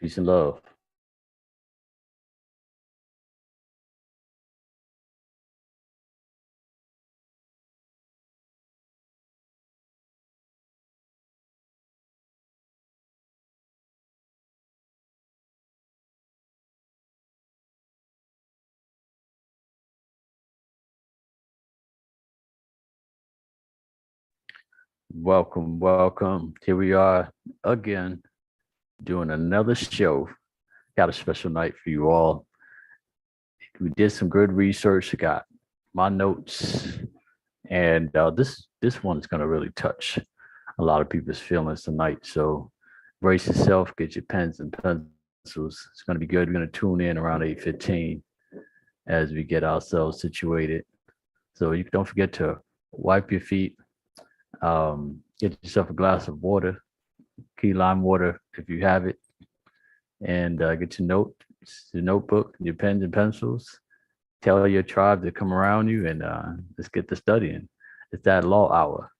Peace and love. Welcome, welcome. Here we are again doing another show. Got a special night for you all. We did some good research. Got my notes, and this one is going to really touch a lot of people's feelings tonight. So brace yourself, get your pens and pencils. It's going to be good. We're going to tune in around 8:15 as we get ourselves situated. So you don't forget to wipe your feet. Get yourself a glass of water, key lime water if you have it, and get your notebook, your pens and pencils. Tell your tribe to come around you, and let's get to studying. It's that law hour.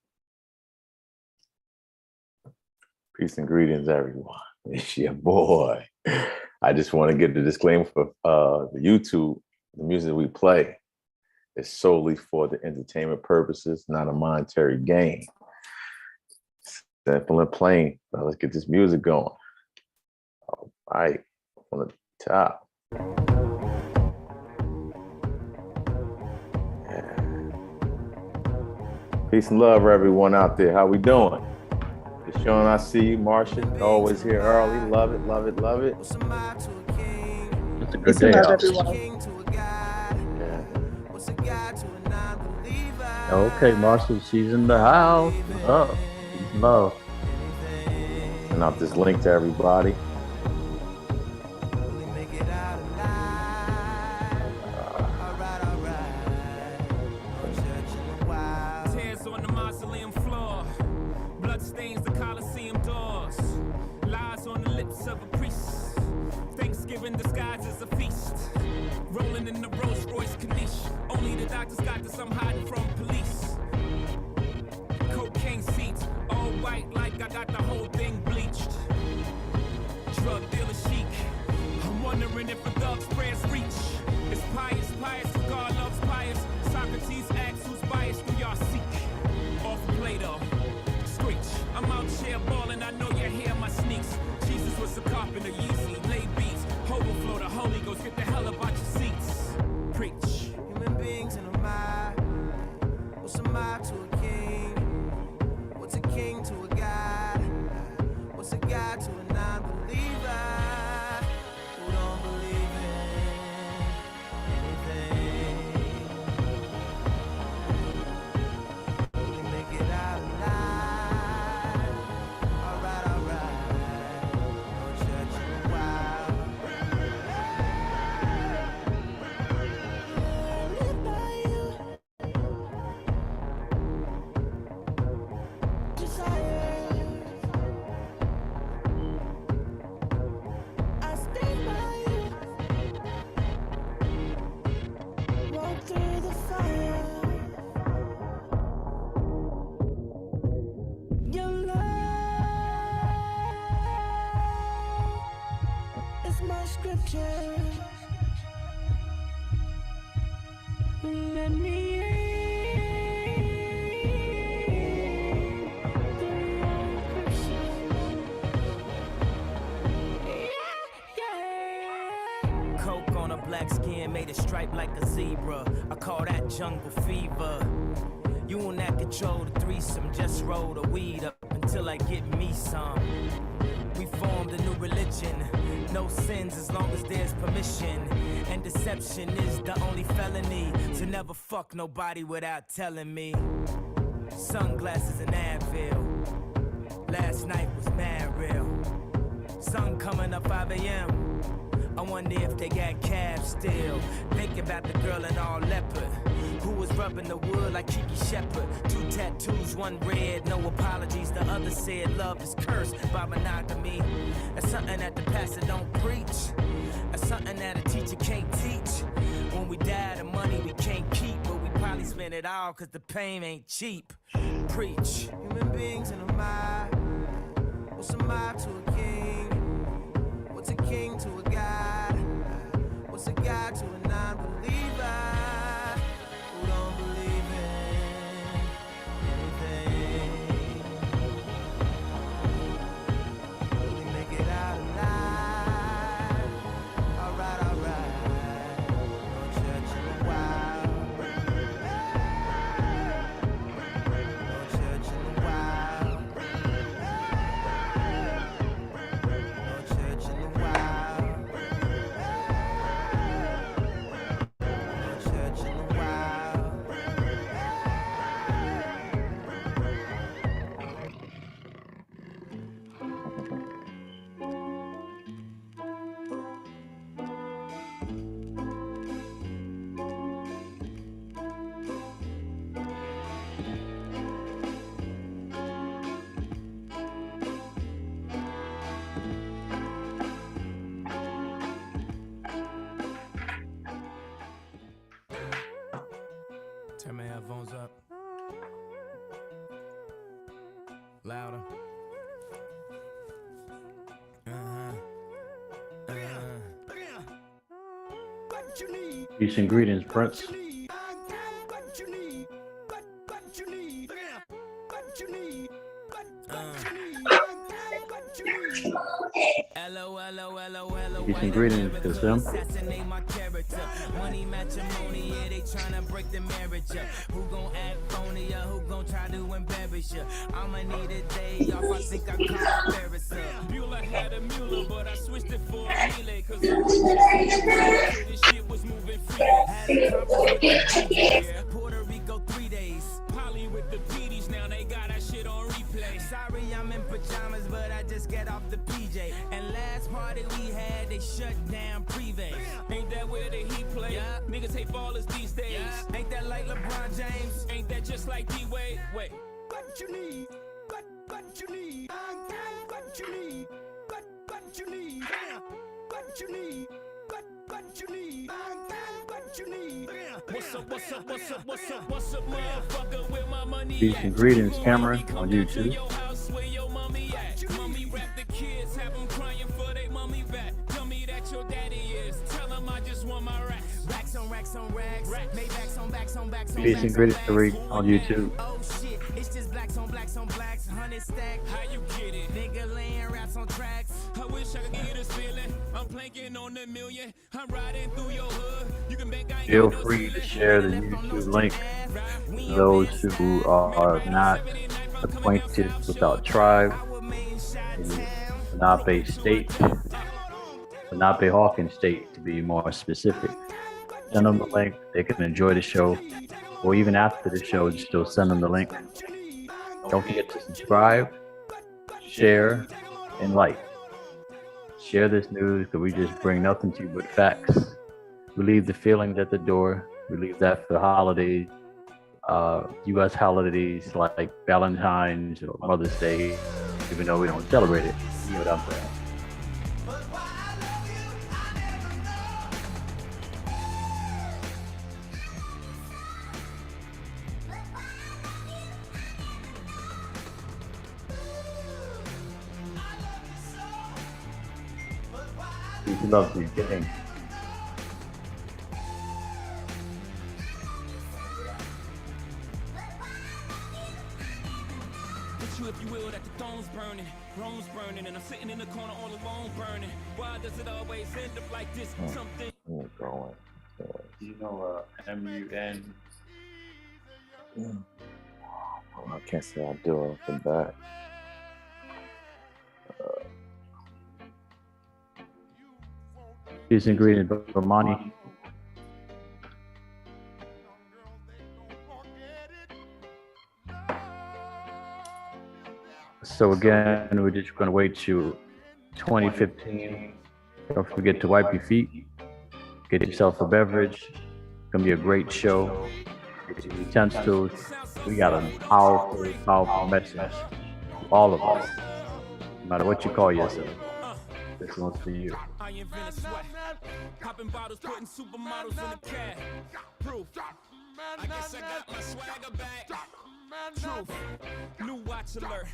Peace and greetings, everyone. It's your boy. I just want to give the disclaimer for the YouTube. The music we play is solely for the entertainment purposes, not a monetary gain. Simple and plain. Now let's get this music going. All right, on the top. Yeah. Peace and love, everyone out there. How we doing? It's Sean, I see you. Martian, always here early. Love it, love it, love it. It's a good day out. Yeah. Okay, Marshall, she's in the house. What's up? Peace and love. Send out this link to everybody. Tears on the mausoleum floor, blood stains the Coliseum doors, lies on the lips of a priest. Thanksgiving disguised as a feast, rolling in the Rolls Royce Caniche. Only the doctors got this, I'm hiding from police. Cocaine seats, all white like I got the whole thing bleached. Drug dealer chic, I'm wondering if a thug's prayers reach. It's pious, pious, God loves pious. Socrates asks who's biased, do y'all seek? Off Plato, screech. I'm out here balling, I know you hear my sneaks. Jesus was a carpenter, Yeezy, lay beats. Overflow, the Holy Ghost, get the hell up out your seats. Preach. Human beings in a mob. What's a mob to a king? What's a king to a god? What's a god to a non-believer who don't believe in anything? Will we make it out alive? Alright, no church in a while. Live by you. Desire. I stand by you. Walk through the fire. Your love is my scripture. Let me in through your encryption. Yeah. Coke on a black skin, made it stripe like a zebra. I call that jungle fever. You will not control the threesome, just roll the weed up until I get me some. We formed a new religion, no sins as long as there's permission. And deception is the only felony, so never fuck nobody without telling me. Sunglasses and Advil, last night was mad real. Sun coming up 5 a.m. I wonder if they got cabs still. Thinking about the girl in all leopard, who was rubbing the wood like Kiki Shepard. 2 tattoos, 1 red, no apologies. The other said love is cursed by monogamy. That's something that the pastor don't preach. That's something that a teacher can't teach. When we die, the money we can't keep, but we probably spend it all cause the pain ain't cheap. Preach. Human beings in a mob. What's a mob to a king? What's a king to a god? What's a god to a non-believer who don't believe in anything? Will we make it out alive? Alright, alright. No church in a while. No church in a while. No church in a while. No church in a while. Turn my headphones up. Louder. Peace and greetings, Prince. Peace and greetings, Kasim. Assassinate my character. Money matrimony, yeah, they tryna break the marriage up. Who gon' act phony or who gon' try to embarrass you? I'ma need a day off, I think I call Paris up. Mueller had a Mueller, but I switched it for a Melee, cause this shit was moving free. Had a conference with the DJ, Puerto Rico 3 days. Polly with the PDs, now they got that shit on replay. Sorry, I'm in pajamas, but I just get off the PJ. And last party we had, they shut down Privé. Ain't that where the Heat play? Yeah. Niggas hate ballers these days. Yeah. Ain't that like LeBron James? Ain't that just like D-Wade? Wait. What you need? What you need? What you need? What you need? What you need? What you need? What you need? What's up, motherfucker, where my money Peace and greetings, Cameron, on YouTube. Mommy rap the kids, have them crying for they mommy back. Tell me that your daddy is. Tell them I just want my racks. Racks on racks on racks. Maybachs on backs on backs on Peace and greetings, Tariq, on YouTube. Oh shit, it's just blacks on blacks on blacks. 100 stack. How you get it? Nigga laying raps on tracks. I wish I could get this feeling. I'm planking on a million. I'm riding through your hood. You can bank I ain't Feel got no free to ceiling. share the YouTube link to those who are not acquainted with our tribe in Lenape State, Lenapehoking State to be more specific. Send them the link. They can enjoy the show, or even after the show, just still send them the link. Don't forget to subscribe, share, and like. Share this news because we just bring nothing to you but facts. We leave the feelings at the door. We leave that for the holidays, U.S. holidays like Valentine's or Mother's Day, even though we don't celebrate it. You know what I'm saying? We love you, gang. With you, if you will, that the throne's burning, Rome's burning, and I'm sitting in the corner all alone burning. Why does it always end up like this? Something. I'm going. You know, MUN. Oh, I can't say I do off the bat. Peace and greetings, Bomani. So again, we're just going to wait to 2015. Don't forget to wipe your feet. Get yourself a beverage. It's going to be a great show. Get your utensils. We got a powerful, powerful message. All of us. No matter what you call yourself. This one's for you. I invented sweat. Popping bottles, putting supermodels in the cab. Proof. I guess I got my swagger back. Truth. New watch alert.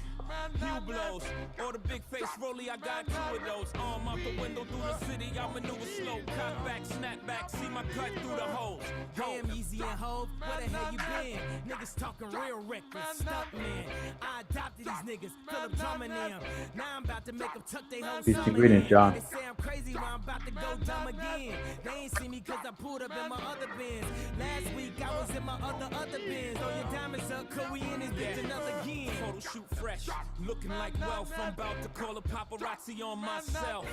Hublots, or the big face rolly, I got two of those. Arm out the window through the city, I maneuver slow. Cock back, snap back, see my cut through the holes. Damn, Easy and Hove, where the hell you been? Niggas talking real reckless, stuck man. I adopted these niggas, Philip drumming them. Now I'm about to make them tuck they whole Peace and summer greetings, in. John. They say I'm crazy, but I'm about to go dumb again. They ain't see me cause I pulled up in my other bins. Last week I was in my other bins. Oh, your diamonds up, cause we in this bitch another again. Photo shoot fresh, looking like wealth. I'm about to call a paparazzi on myself.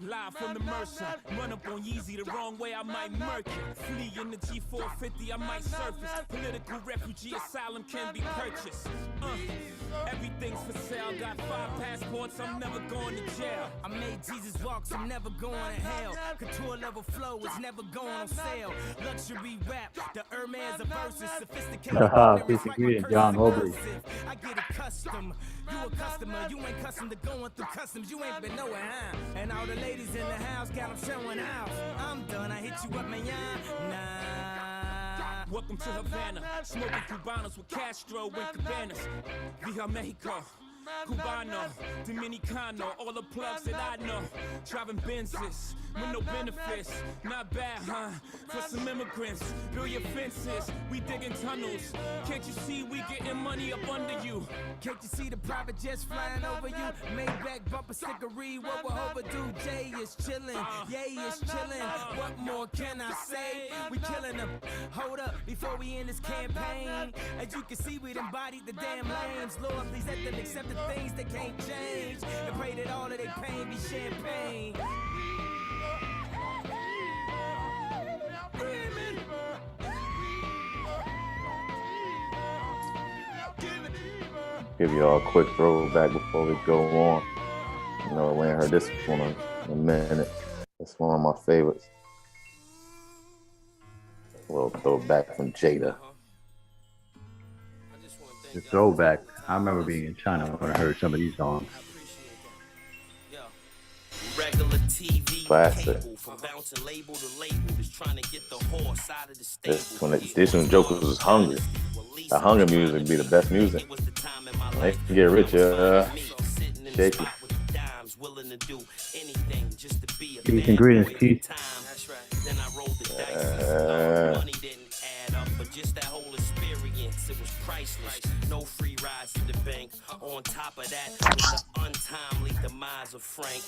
Live from the Mercer, run up on Yeezy the wrong way, I might murk it. Flee in the G450, I might surface. Political refugee asylum can be purchased. Everything's for sale, got 5 passports, I'm never going to jail. I made Jesus walks, I'm never going to hell. Couture level flow is never going on sale. Luxury rap, the Hermes of verses, sophisticated. Peace and greetings, John Mobley. I get it custom. You a customer, you ain't custom to going through customs, you ain't been nowhere, huh? And all the ladies in the house got them showing out. I'm done, I hit you up, man, nah. Welcome to Havana, smoking Cubanos with Castro and Cabanas. Via Mexico, Cubano, Dominicano, all the plugs that I know. Driving Benzes with no benefits, not bad, huh? For some immigrants, build your fences, we digging tunnels. Can't you see we getting money up under you? Can't you see the private jets flying over you? Maybach bumper stickery, what we're overdue? Jay is chillin', Yay is chillin'. What more can I say? We killing them. Hold up, before we end this campaign. As you can see, we embodied the damn lames. Lord, please let them accept the things they can't change. And pray that all of their pain be champagne. Give you all a quick throwback before we go on. You know, we ain't heard this one in a minute. It's one of my favorites. A little throwback from Jada. The throwback. I remember being in China when I heard some of these songs. Regular TV Classic. cable, from bouncing label to label, just trying to get the horse out of the stable. This when Jokers was hungry. The hunger music be the best music. They can get rich, shake it. Peace and greetings, Keith. Then I rolled the dice. Money didn't add up, but just that whole experience, it was priceless. No free rides to the bank. On top of that, was the untimely demise of Frank.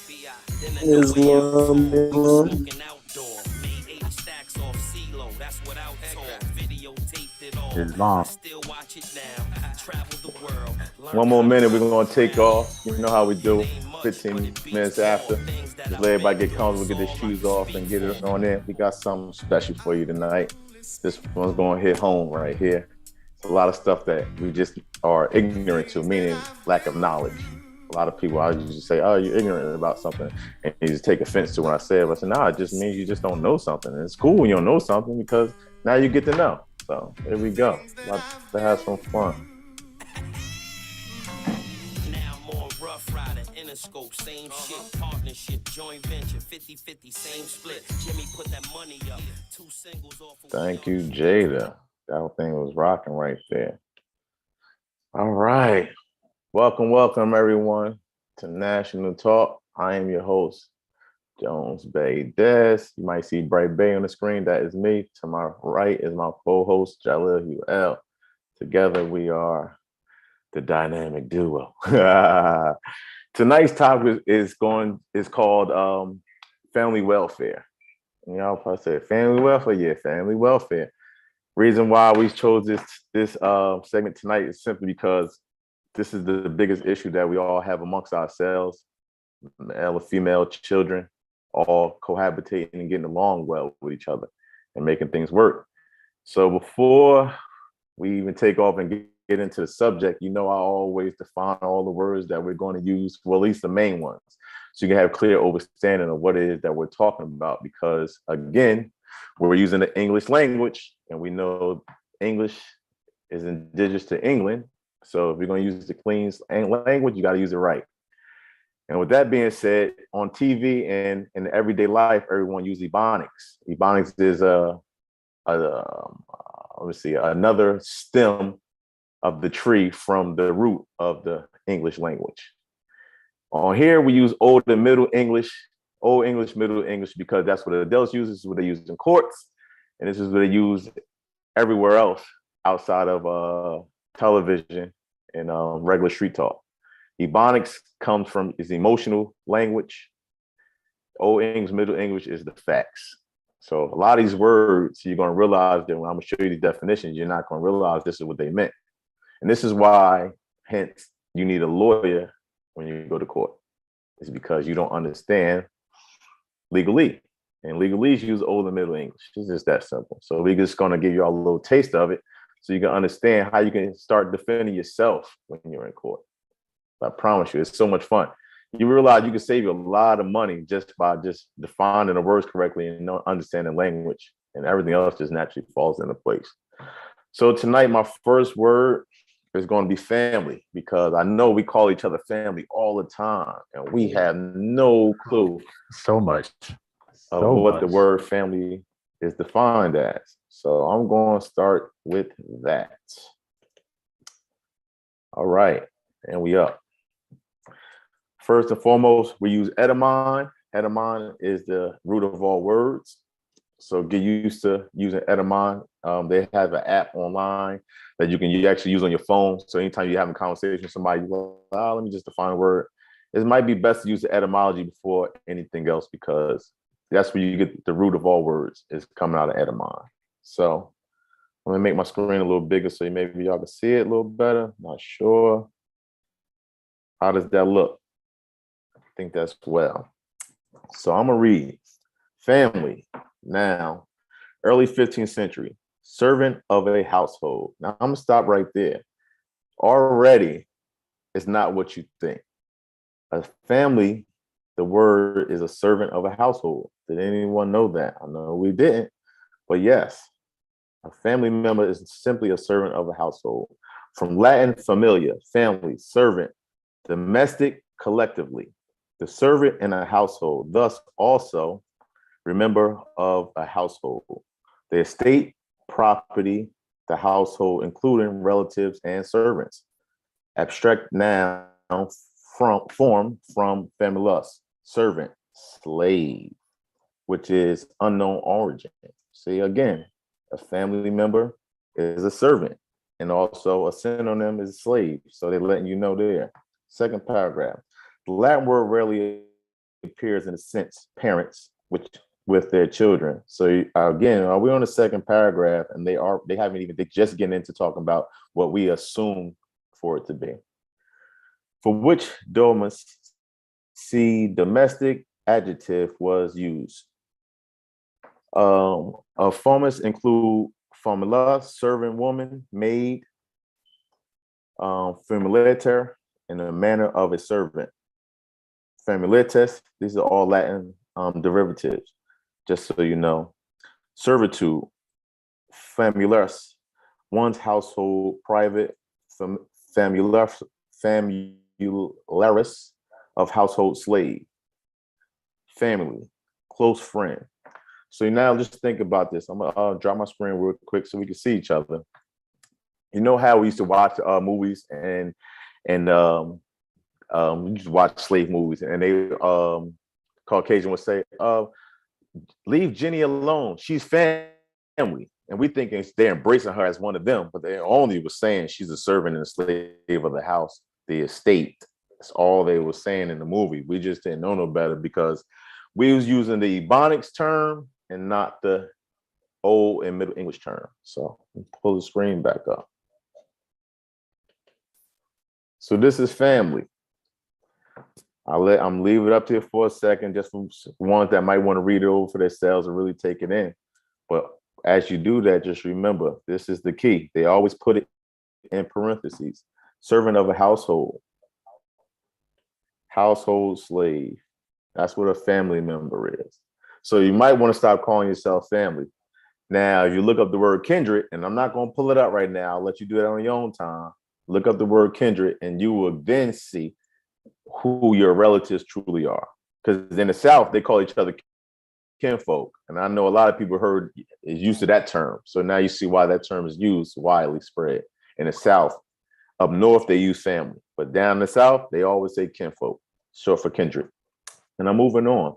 Then smoking outdoor. Made 80 stacks off CeeLo. That's without talk. Videotaped it all. Islam. Still watch it now. Travel the world. One more minute, we're going to take off. You know how we do. 15 minutes after. Just let everybody get comfortable, get their shoes off, and get it on in. We got something special for you tonight. This one's going to hit home right here. It's a lot of stuff that we just are ignorant to, meaning lack of knowledge. A lot of people, I usually say, oh, you're ignorant about something. And you just take offense to when I say it. But I say, nah, it just means you just don't know something. And it's cool when you don't know something because now you get to know. So there we go. Let's have some fun. Rough Rider, Interscope, same shit, partnership, joint venture, 50-50, same split. Jimmy put that money up, 2 singles off of. Thank you, Jada. That thing was rocking right there. All right. Welcome, everyone, to National Talk. I am your host, Jones Bay Des. You might see Bright Bay on the screen. That is me. To my right is my co-host, Jalil UL. Together, we are the dynamic duo. Tonight's topic is called family welfare. And y'all probably say family welfare. Yeah, family welfare. Reason why we chose this segment tonight is simply because this is the biggest issue that we all have amongst ourselves, male and female children, all cohabitating and getting along well with each other and making things work. So before we even take off and get into the subject, you know, I always define all the words that we're going to use, well, at least the main ones, so you can have clear understanding of what it is that we're talking about. Because again, we're using the English language, and we know English is indigenous to England. So if you're going to use the clean language, you got to use it right. And with that being said, on TV and in everyday life, everyone uses Ebonics. Ebonics is another STEM of the tree from the root of the English language. On here, we use Old and Middle English, Old English, Middle English, because that's what adults use. This is what they use in courts, and this is what they use everywhere else outside of television and regular street talk. Ebonics comes from is emotional language. Old English, Middle English is the facts. So a lot of these words, you're going to realize that when I'm going to show you the definitions, you're not going to realize this is what they meant. And this is why, hence, you need a lawyer when you go to court. It's because you don't understand legalese. And legalese use Old and Middle English. It's just that simple. So we're just going to give you all a little taste of it so you can understand how you can start defending yourself when you're in court. I promise you, it's so much fun. You realize you can save you a lot of money just by just defining the words correctly and understanding language, and everything else just naturally falls into place. So tonight, my first word is going to be family, because I know we call each other family all the time, and we have no clue So much. of what the word family is defined as. So I'm going to start with that. All right, and we up. First and foremost, we use etymon. Etymon is the root of all words. So get used to using etymon. They have an app online that you actually use on your phone. So anytime you're having a conversation with somebody, you go, let me just define a word. It might be best to use the etymology before anything else, because that's where you get the root of all words is coming out of etymon. So I'm gonna make my screen a little bigger so maybe y'all can see it a little better. Not sure. How does that look? I think that's well. So I'm gonna read family. Now, early 15th century, servant of a household. Now I'm gonna stop right there. Already, it's not what you think. A family, the word is a servant of a household. Did anyone know that? I know we didn't, but yes, a family member is simply a servant of a household. From Latin familia, family, servant, domestic, collectively. The servant in a household, thus also remember of a household. The estate, property, the household, including relatives and servants. Abstract noun form from famulus, servant, slave, which is unknown origin. See, again, a family member is a servant, and also a synonym is slave. So they're letting you know there. Second paragraph. The Latin word rarely appears in the sense parents, which with their children. So again, are we on the second paragraph, and they haven't even, they're just getting into talking about what we assume for it to be. For which domus, see domestic adjective was used. Forms include formula, servant woman, maid, familiater, in the manner of a servant. Familiates, these are all Latin derivatives, just so you know. Servitude, famulus, one's household, private, famularis of household slave. Family, close friend. So now just think about this. I'm gonna drop my screen real quick so we can see each other. You know how we used to watch movies and we just watch slave movies, and they Caucasian would say, leave Jenny alone, she's family. And we thinking they're embracing her as one of them, but they only was saying she's a servant and a slave of the house, the estate. That's all they were saying in the movie. We just didn't know no better because we was using the Ebonics term and not the Old and Middle English term. So pull the screen back up. So this is family. I'm leave it up to you for a second, just for ones that might want to read it over for themselves and really take it in. But as you do that, just remember, this is the key. They always put it in parentheses. Servant of a household. Household slave. That's what a family member is. So you might want to stop calling yourself family. Now, if you look up the word kindred, and I'm not going to pull it up right now, I'll let you do that on your own time. Look up the word kindred, and you will then see who your relatives truly are. Because in the South, they call each other kinfolk. And I know a lot of people is used to that term. So now you see why that term is used, widely spread. In the South, Up north, they use family, but down the south, they always say kinfolk, short for kindred. And I'm moving on.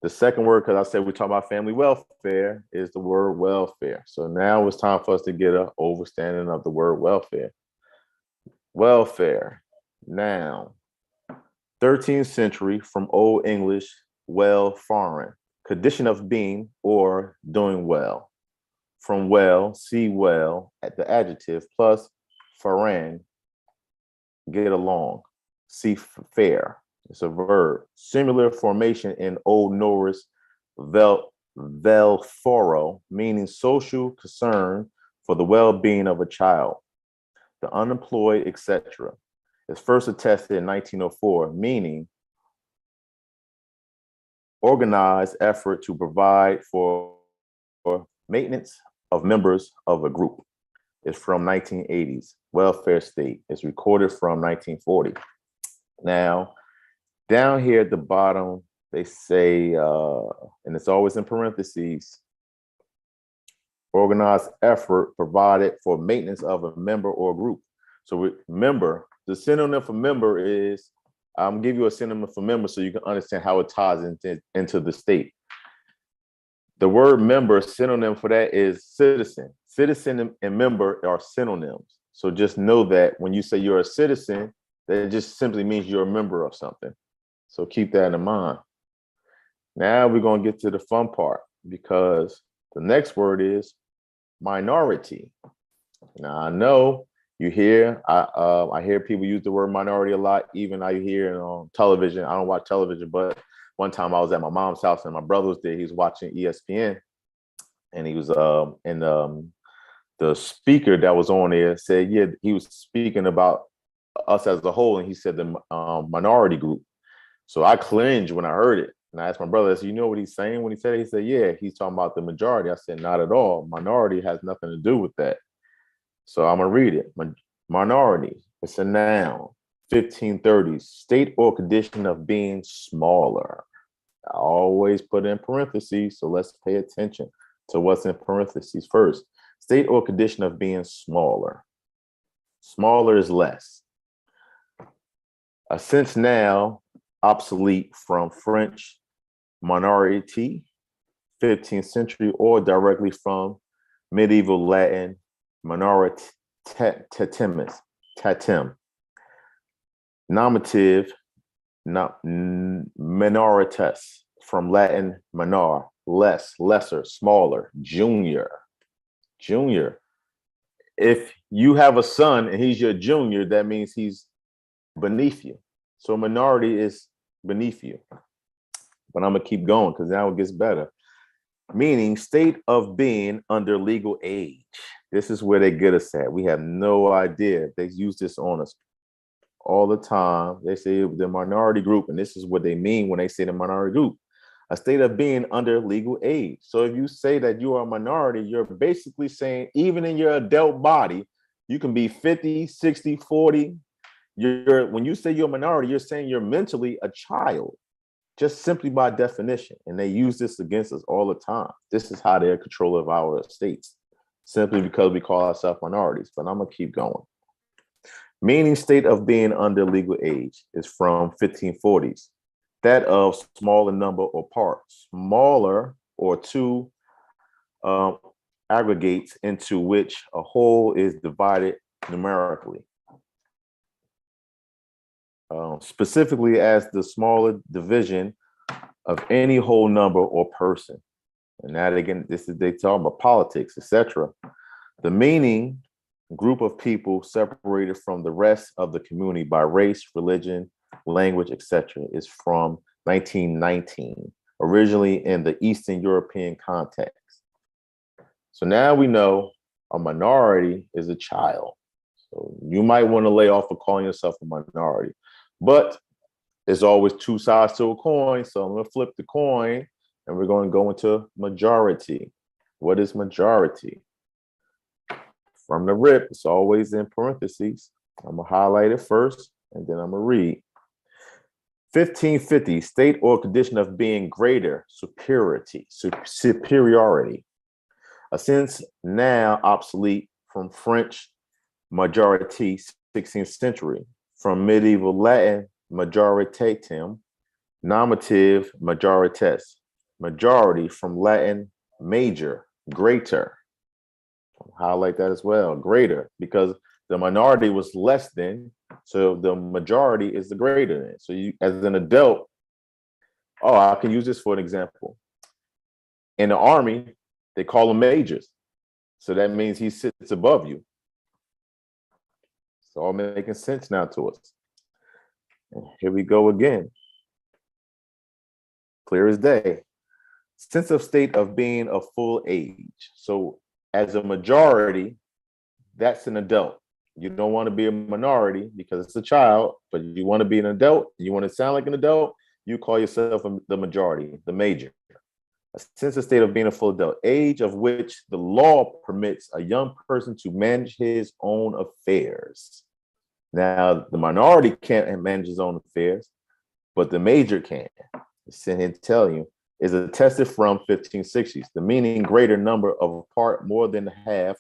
The second word, because I said we talk about family welfare, is the word welfare. So now it's time for us to get an overstanding of the word welfare. Welfare, noun, 13th century from Old English, well, foreign, condition of being or doing well. From well, see well, at the adjective, plus foreign, get along, see fair. It's a verb. Similar formation in Old Norse, velforo, meaning social concern for the well-being of a child, the unemployed, etc. It's first attested in 1904, meaning organized effort to provide for maintenance of members of a group. It's from 1980s. Welfare state. It's recorded from 1940. Now, down here at the bottom, they say, and it's always in parentheses, organized effort provided for maintenance of a member or group. So member, the synonym for member is, I'm gonna give you a synonym for member so you can understand how it ties into the state. The word member, synonym for that is citizen. Citizen and member are synonyms. So just know that when you say you're a citizen, that just simply means you're a member of something. So keep that in mind. Now we're going to get to the fun part, because the next word is minority. Now I know you hear, I hear people use the word minority a lot. Even I hear it on television. I don't watch television, but one time I was at my mom's house and my brother was there. He was watching ESPN, and he was the speaker that was on there said, yeah, he was speaking about us as a whole, and he said the minority group. So I cringed when I heard it. And I asked my brother, I said, you know what he's saying when he said it? He said, yeah, he's talking about the majority. I said, not at all. Minority has nothing to do with that. So I'm going to read it. Minority, it's a noun, 1530s, state or condition of being smaller. I always put in parentheses, so let's pay attention to what's in parentheses first. State or condition of being smaller. Smaller is less. Since now, obsolete from French minority, 15th century, or directly from medieval Latin minoritatis, tatem. Nominative, minoritas, from Latin minor, less, lesser, smaller, junior. Junior. If you have a son and he's your junior, that means he's beneath you. So minority is beneath you. But I'm gonna keep going because now it gets better. Meaning state of being under legal age. This is where they get us at. We have no idea. They use this on us all the time. They say the minority group, and this is what they mean when they say the minority group. A state of being under legal age. So if you say that you are a minority, you're basically saying even in your adult body, you can be 50, 60, 40. When you say you're a minority, you're saying you're mentally a child, just simply by definition. And they use this against us all the time. This is how they're in control of our estates, simply because we call ourselves minorities. But I'm gonna keep going. Meaning state of being under legal age is from 1540s. That of smaller number or parts, smaller or two aggregates into which a whole is divided numerically. Specifically as the smaller division of any whole number or person. And that again, this is they talk about politics, etc. The meaning, group of people separated from the rest of the community by race, religion, language, etc., is from 1919, originally in the Eastern European context. So now we know a minority is a child. So you might want to lay off of calling yourself a minority, but there's always two sides to a coin. So I'm going to flip the coin and we're going to go into majority. What is majority? From the rip, it's always in parentheses. I'm going to highlight it first and then I'm going to read. 1550, state or condition of being greater, superiority. A sense now obsolete from French majority, 16th century. From medieval Latin, majoritatem, nominative, majoritas. Majority from Latin, major, greater. Highlight that as well, greater, because the minority was less than, so the majority is the greater than. So you, as an adult, oh, I can use this for an example. In the army, they call them majors. So that means he sits above you. It's all making sense now to us. And here we go again. Clear as day. Sense of state of being of full age. So as a majority, that's an adult. You don't want to be a minority because it's a child, but you want to be an adult. You want to sound like an adult. You call yourself the majority, the major. A sense of state of being a full adult, age of which the law permits a young person to manage his own affairs. Now, the minority can't manage his own affairs, but the major can. It's in here to tell you, is attested from 1560s. The meaning greater number of a part more than half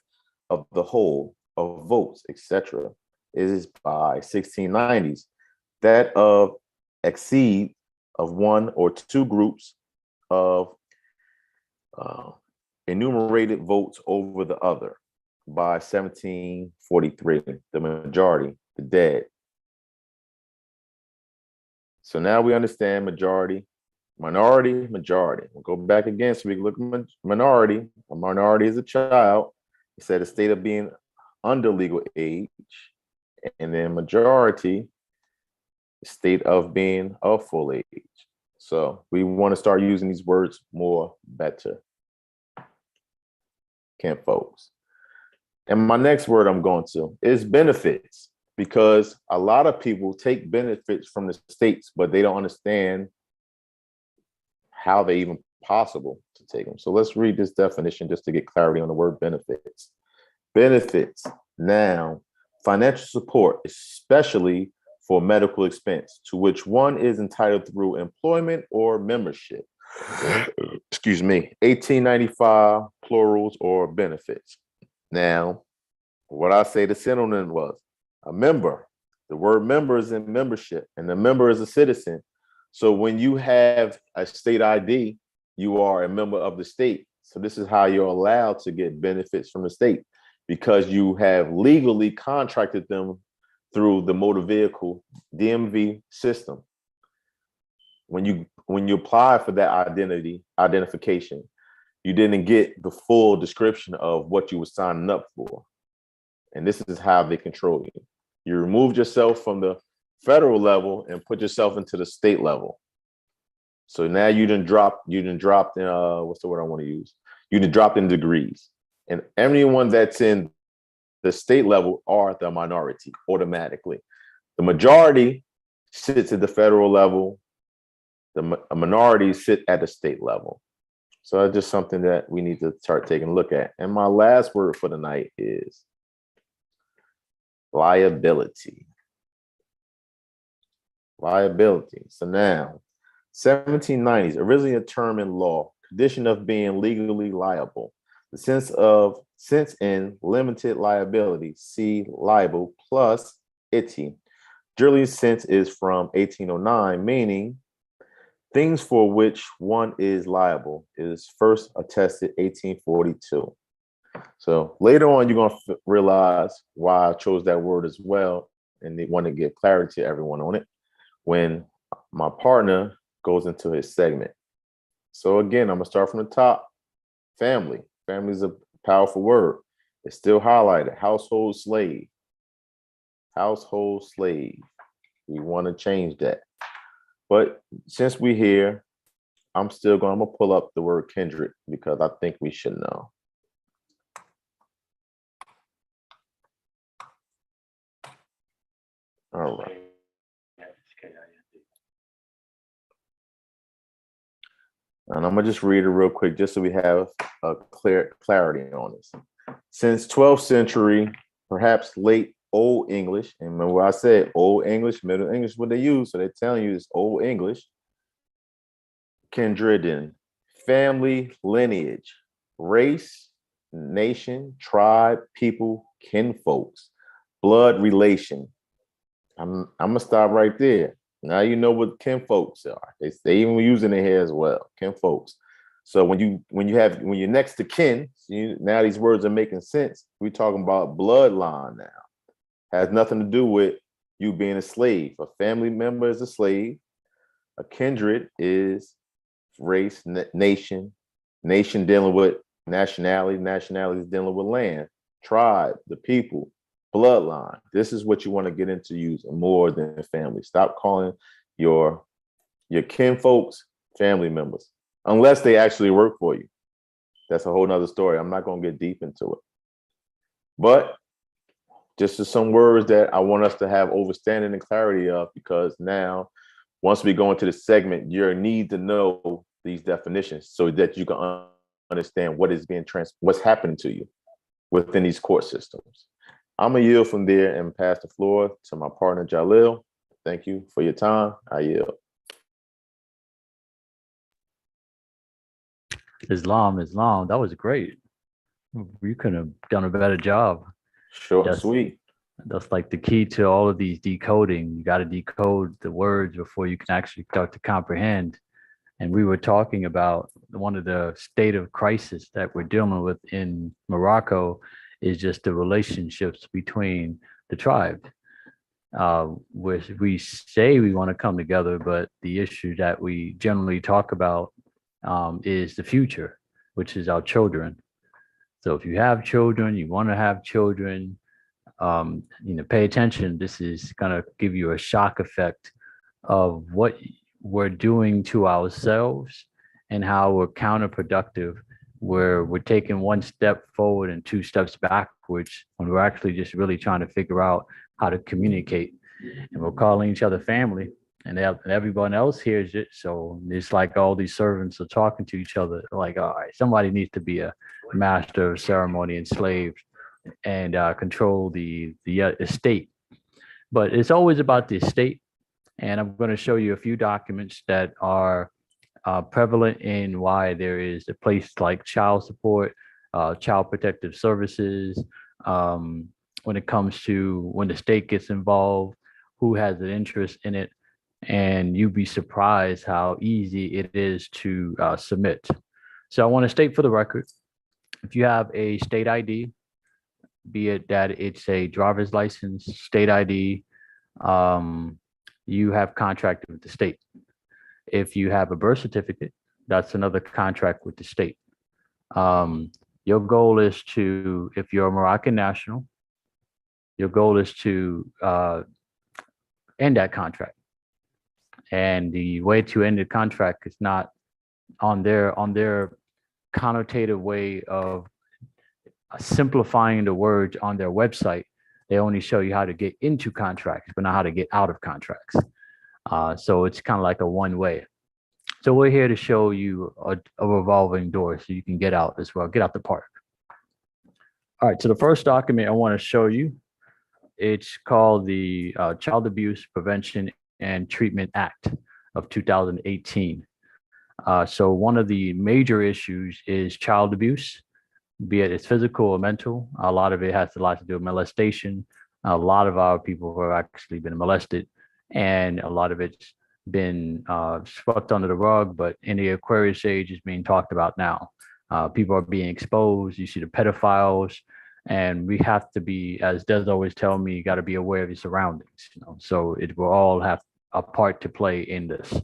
of the whole of votes, etc., is by 1690s. That of exceed of one or two groups of enumerated votes over the other by 1743, the majority, the dead. So now we understand majority, minority, majority. We'll go back again so we can look at minority. A minority is a child. It said a state of being under legal age. And then majority, state of being of full age. So we want to start using these words more better. Can't folks. And my next word I'm going to is benefits, because a lot of people take benefits from the states, but they don't understand how they even possible to take them. So let's read this definition just to get clarity on the word benefits. Benefits, noun, financial support, especially for medical expense, to which one is entitled through employment or membership. Excuse me, 1895 plurals or benefits. Now, what I say the synonym was a member. The word member is in membership, and the member is a citizen. So when you have a state ID, you are a member of the state. So this is how you're allowed to get benefits from the state, because you have legally contracted them through the motor vehicle DMV system. When you apply for that identification, you didn't get the full description of what you were signing up for. And this is how they control you. You removed yourself from the federal level and put yourself into the state level. So now you didn't drop in what's the word I want to use? You didn't drop in degrees. And everyone that's in the state level are the minority automatically. The majority sits at the federal level. The minorities sit at the state level. So that's just something that we need to start taking a look at. And my last word for the night is liability. Liability. So now, 1790s, originally a term in law, condition of being legally liable. The sense in limited liability, see liable plus ity. Generally, sense is from 1809, meaning things for which one is liable, is first attested 1842. So later on, you're going to realize why I chose that word as well, and they want to give clarity to everyone on it when my partner goes into his segment. So again, I'm going to start from the top. Family. Family is a powerful word. It's still highlighted. Household slave. Household slave. We want to change that. But since we're here, I'm going to pull up the word kindred because I think we should know. All right. And I'm going to just read it real quick just so we have a clarity on this. Since 12th century, perhaps late Old English, and remember what I said, Old English, Middle English, what they use, so they're telling you it's Old English. Kindred, family, lineage, race, nation, tribe, people, kinfolks. blood relation. I'm gonna stop right there. Now you know what kinfolks are. They even using it here as well, kinfolks. So when you're next to kin, now these words are making sense. We're talking about bloodline now. Has nothing to do with you being a slave. A family member is a slave. A kindred is race, nation, nation dealing with nationality, nationality is dealing with land, tribe, the people, bloodline. This is what you want to get into using more than family. Stop calling your kinfolks family members, unless they actually work for you. That's a whole nother story. I'm not going to get deep into it. But just some words that I want us to have understanding and clarity of, because now, once we go into the segment, you need to know these definitions so that you can understand what is being what's happening to you within these court systems. I'm gonna yield from there and pass the floor to my partner Jalil. Thank you for your time. I yield. Islam. That was great. You could have done a better job. Short and sweet. That's like the key to all of these decoding. You got to decode the words before you can actually start to comprehend. And we were talking about one of the state of crisis that we're dealing with in Morocco is just the relationships between the tribe. Where we say we want to come together, but the issue that we generally talk about is the future, which is our children. So if you have children, you want to have children, pay attention. This is going to give you a shock effect of what we're doing to ourselves and how we're counterproductive, where we're taking one step forward and two steps backwards when we're actually just really trying to figure out how to communicate. And we're calling each other family, and everyone else hears it. So it's like all these servants are talking to each other like, all right, somebody needs to be a master of ceremony and slave and control the estate. But it's always about the estate. And I'm going to show you a few documents that are prevalent in why there is a place like child support, child protective services, when it comes to when the state gets involved, who has an interest in it. And you'd be surprised how easy it is to submit. So I want to state for the record, if you have a state ID, be it that it's a driver's license, state ID, you have contracted with the state. If you have a birth certificate, that's another contract with the state. Your goal is to, if you're a Moroccan national, your goal is to end that contract. And the way to end the contract is not on their connotative way of simplifying the words on their website. They only show you how to get into contracts, but not how to get out of contracts. So it's kind of like a one way. So we're here to show you a revolving door so you can get out as well, get out the park. All right, so the first document I want to show you, it's called the Child Abuse Prevention and Treatment Act of 2018. So one of the major issues is child abuse, be it it's physical or mental. A lot of it has a lot to do with molestation. A lot of our people have actually been molested, and a lot of it's been swept under the rug, but in the Aquarius age is being talked about now. People are being exposed. You see the pedophiles, and we have to be, as Des always tell me, you got to be aware of your surroundings. So it will all have a part to play in this.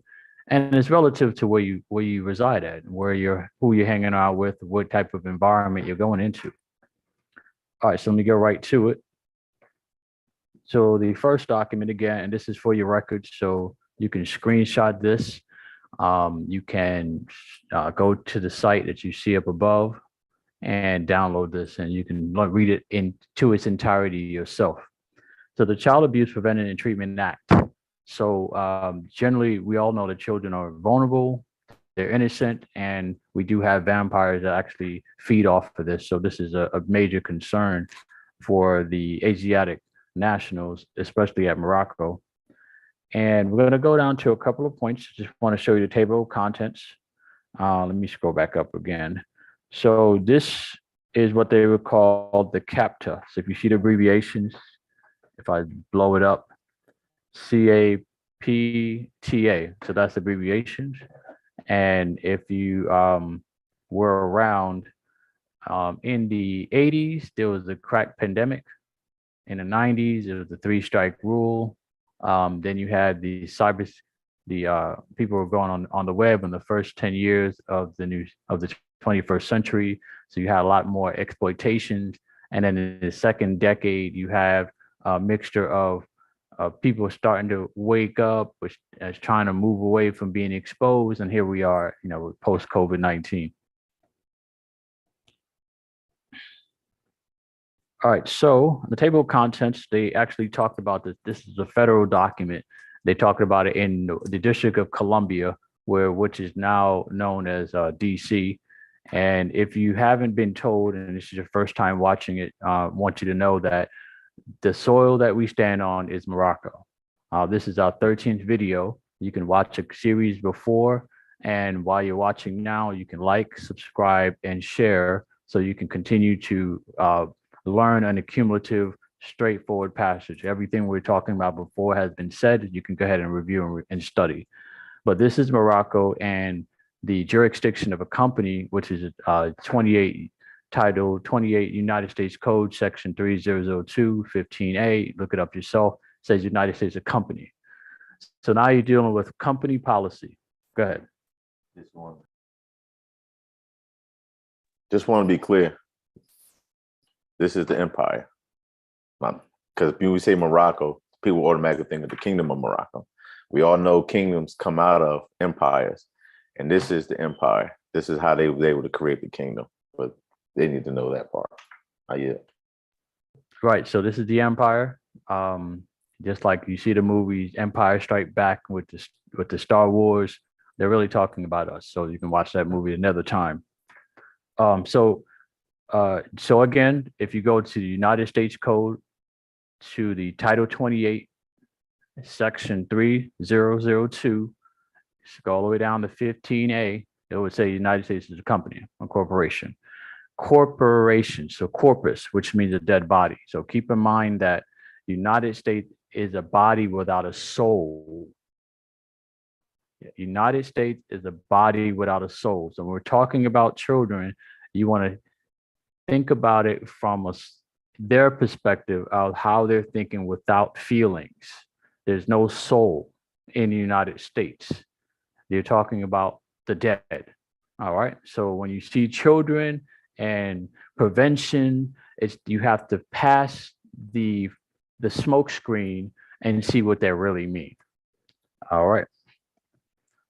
And it's relative to where you reside at, who you're hanging out with, what type of environment you're going into. All right, so let me go right to it. So the first document again, and this is for your records, so you can screenshot this. You can go to the site that you see up above and download this, and you can read it into its entirety yourself. So the Child Abuse Prevention and Treatment Act. So generally, we all know that children are vulnerable, they're innocent, and we do have vampires that actually feed off of this. So this is a major concern for the Asiatic nationals, especially at Morocco. And we're going to go down to a couple of points. Just want to show you the table of contents. Let me scroll back up again. So this is what they would call the CAPTA. So if you see the abbreviations, If I blow it up, CAPTA. So that's abbreviations. And if you were around in the 80s, there was a crack pandemic. In the 90s, it was the three strike rule. Then you had the people were going on the web in the first 10 years of the 21st century. So you had a lot more exploitations. And then in the second decade, you have a mixture of people starting to wake up, which is trying to move away from being exposed. And here we are, post COVID-19. All right, so the table of contents, they actually talked about this. This is a federal document. They talked about it in the District of Columbia, which is now known as DC. And if you haven't been told, and this is your first time watching it, I want you to know that the soil that we stand on is Morocco. This is our 13th video. You can watch a series before, and while you're watching now, you can like, subscribe, and share so you can continue to learn an accumulative, straightforward passage. Everything we're talking about before has been said. You can go ahead and review and study. But this is Morocco and the jurisdiction of a company, which is Title 28 United States Code, Section 3002, 15A. Look it up yourself. It says United States a company. So now you're dealing with company policy. Go ahead. Just want to be clear. This is the empire. Because when we say Morocco, people automatically think of the Kingdom of Morocco. We all know kingdoms come out of empires, and this is the empire. This is how they were able to create the kingdom, but they need to know that part. Yeah. Right. So this is the empire. Just like you see the movies Empire Strike Back with the Star Wars, they're really talking about us. So you can watch that movie another time. So again, if you go to the United States Code, to the Title 28, Section 3002, go all the way down to 15A, it would say United States is a company, a corporation. Corporation, so corpus, which means a dead body. So keep in mind that United States is a body without a soul. United States is a body without a soul. So when we're talking about children, you want to think about it from their perspective of how they're thinking without feelings. There's no soul in the United States. They're talking about the dead. All right. So when you see children and prevention, you have to pass the smoke screen and see what they really mean. All right.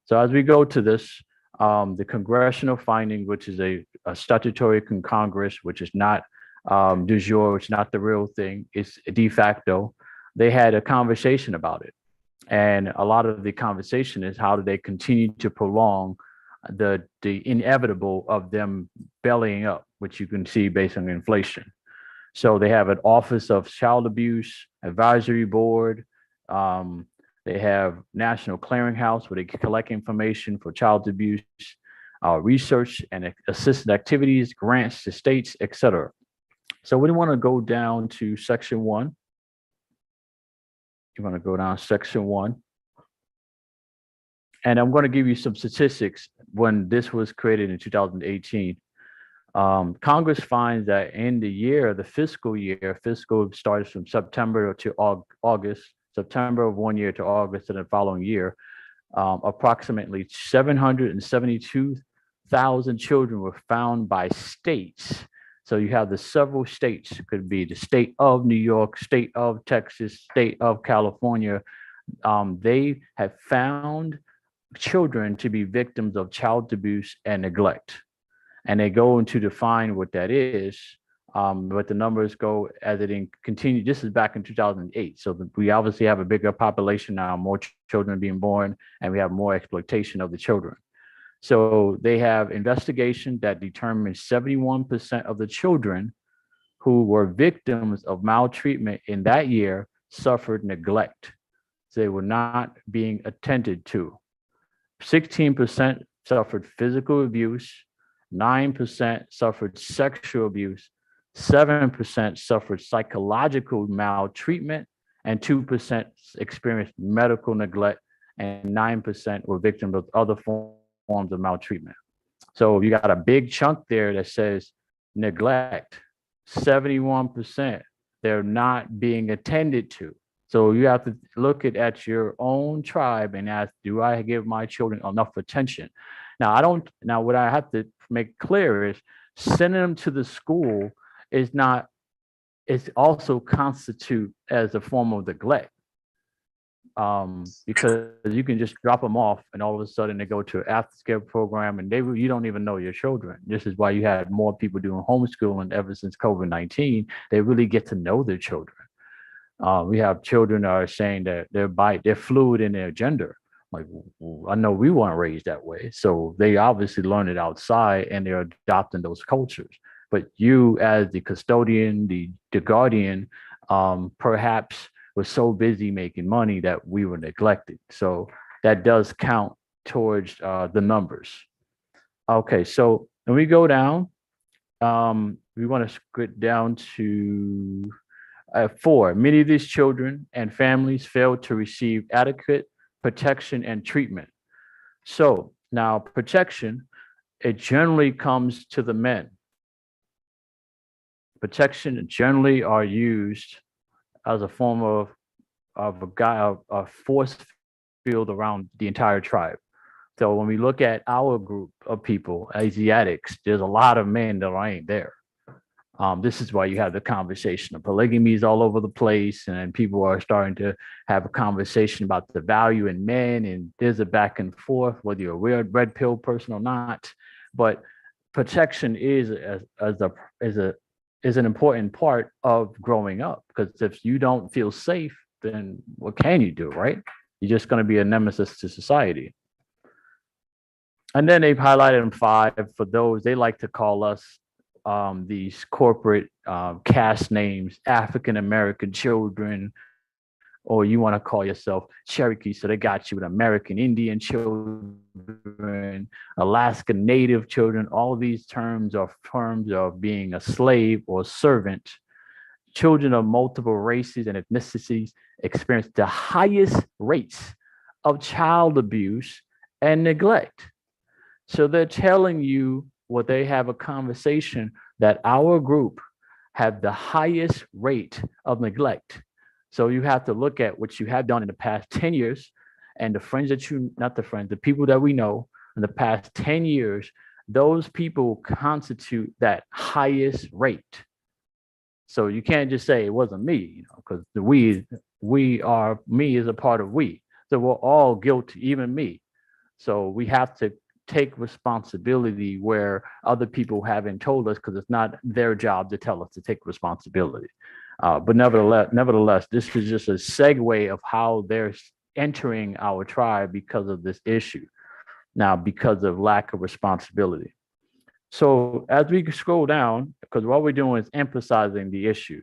So as we go to this, the congressional finding, which is a statutory Congress, which is not du jour, which is not the real thing, it's de facto. They had a conversation about it. And a lot of the conversation is how do they continue to prolong the inevitable of them bellying up, which you can see based on inflation. So they have an Office of Child Abuse Advisory Board. They have National Clearinghouse where they collect information for child abuse, research and assisted activities, grants to states, etc. So we want to go down to Section 1. You want to go down Section 1. And I'm going to give you some statistics when this was created in 2018. Congress finds that in the fiscal starts from September to August, September of one year to August of the following year, approximately 772,000 children were found by states. So you have the several states. It could be the state of New York, state of Texas, state of California. They have found children to be victims of child abuse and neglect. And they go into define what that is. But the numbers go as it continued. This is back in 2008. So we obviously have a bigger population now, more children being born, and we have more exploitation of the children. So they have investigation that determines 71% of the children who were victims of maltreatment in that year suffered neglect. So they were not being attended to. 16% suffered physical abuse, 9% suffered sexual abuse, 7% suffered psychological maltreatment, and 2% experienced medical neglect, and 9% were victims of other forms of maltreatment. So you got a big chunk there that says neglect. 71%, they're not being attended to. So you have to look at your own tribe and ask, do I give my children enough attention? Now what I have to make clear is sending them to the school is not, it's also constitute as a form of neglect. Because you can just drop them off and all of a sudden they go to an after school program and you don't even know your children. This is why you had more people doing homeschooling ever since COVID-19. They really get to know their children. We have children that are saying that they're fluid in their gender. Like, I know we weren't raised that way. So they obviously learn it outside and they're adopting those cultures. But you as the custodian, the guardian, perhaps was so busy making money that we were neglected. So that does count towards the numbers. Okay, so when we go down, we want to get down to 4. Many of these children and families failed to receive adequate protection and treatment. So now protection, it generally comes to the men. Protection generally are used as a form of a force field around the entire tribe. So when we look at our group of people, Asiatics, there's a lot of men that ain't there. This is why you have the conversation of polygamy is all over the place, and people are starting to have a conversation about the value in men, and there's a back and forth, whether you're a weird red pill person or not. But protection is an important part of growing up, because if you don't feel safe, then what can you do, right? You're just going to be a nemesis to society. And then they've highlighted in 5 for those, they like to call us these corporate caste names, African American children, or you want to call yourself Cherokee. So they got you with American Indian children, Alaska Native children. All these terms are terms of being a slave or servant. Children of multiple races and ethnicities experience the highest rates of child abuse and neglect. So they're telling you what they have a conversation that our group have the highest rate of neglect. So you have to look at what you have done in the past 10 years and the friends that the people that we know in the past 10 years, those people constitute that highest rate. So you can't just say it wasn't me, because the me is a part of we. So we're all guilty, even me. So we have to take responsibility where other people haven't told us, because it's not their job to tell us to take responsibility. But nevertheless, this is just a segue of how they're entering our tribe because of this issue. Now, because of lack of responsibility. So as we scroll down, because what we're doing is emphasizing the issue.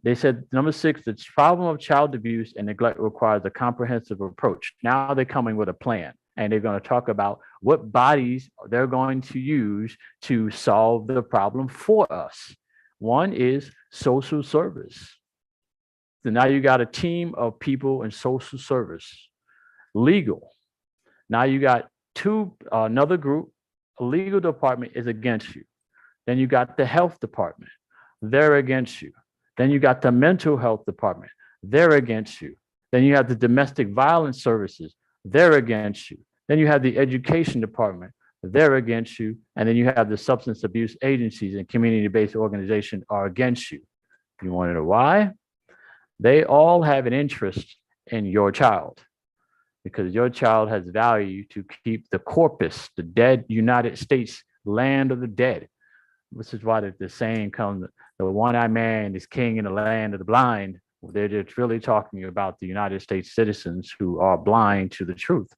They said, number 6, the problem of child abuse and neglect requires a comprehensive approach. Now they're coming with a plan, and they're going to talk about what bodies they're going to use to solve the problem for us. One is social service. So now you got a team of people in social service. Legal. Now you got another group. A legal department is against you. Then you got the health department. They're against you. Then you got the mental health department. They're against you. Then you have the domestic violence services. They're against you. Then you have the education department. They're against you. And then you have the substance abuse agencies and community-based organizations are against you. You want to know why? They all have an interest in your child, because your child has value to keep the corpus, the dead United States land of the dead. This is why the saying comes, the one-eyed man is king in the land of the blind. They're just really talking about the United States citizens who are blind to the truth.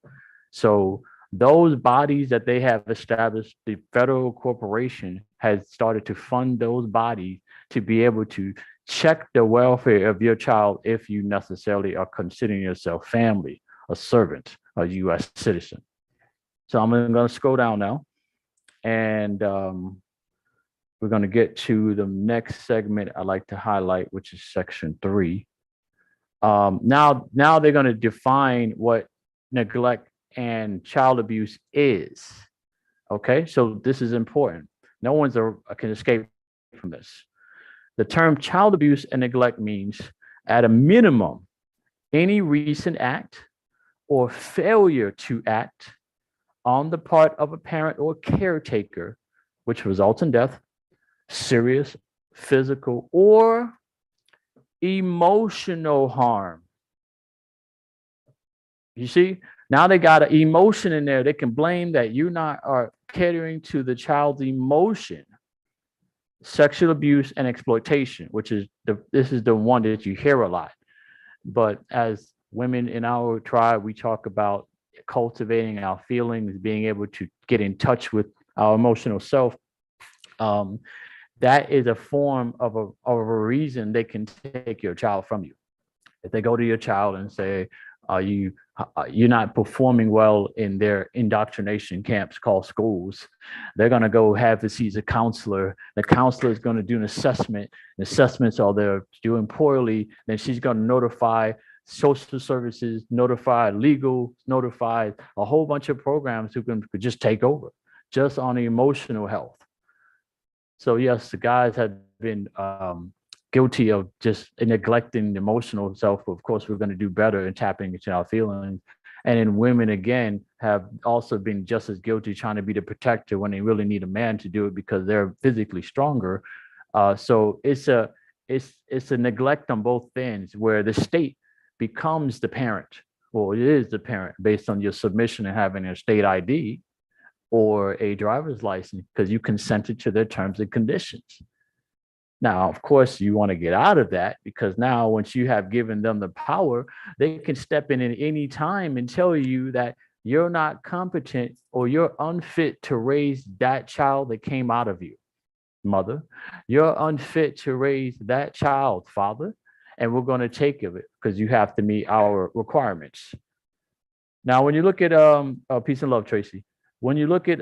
So those bodies that they have established, the federal corporation has started to fund those bodies to be able to check the welfare of your child if you necessarily are considering yourself family, a servant, a U.S. citizen. So I'm going to scroll down now, and we're going to get to the next segment I'd like to highlight, which is section 3. Now they're going to define what neglect and child abuse is. Okay, so this is important. No one's can escape from this. The term child abuse and neglect means, at a minimum, any recent act or failure to act on the part of a parent or caretaker, which results in death, serious physical or emotional harm. You see, now they got an emotion in there. They can blame that you not are catering to the child's emotion. Sexual abuse and exploitation, which is this is the one that you hear a lot. But as women in our tribe, we talk about cultivating our feelings, being able to get in touch with our emotional self. That is a form of a reason they can take your child from you. If they go to your child and say, you're not performing well in their indoctrination camps called schools, they're going to go have to see the counselor. The counselor is going to do an assessment. The assessments are they're doing poorly. Then she's going to notify social services, notify legal, notify a whole bunch of programs who could just take over just on emotional health. So yes, the guys have been guilty of just neglecting the emotional self. Of course, we're going to do better in tapping into our feelings. And then women, again, have also been just as guilty trying to be the protector when they really need a man to do it because they're physically stronger. So it's a neglect on both ends where the state becomes the parent. Well, it is the parent based on your submission and having a state ID or a driver's license because you consented to their terms and conditions. Now, of course, you want to get out of that because now once you have given them the power, they can step in at any time and tell you that you're not competent or you're unfit to raise that child that came out of you, mother. You're unfit to raise that child, father, and we're going to take of it because you have to meet our requirements. Now, when you look at peace and love, Tracy, when you look at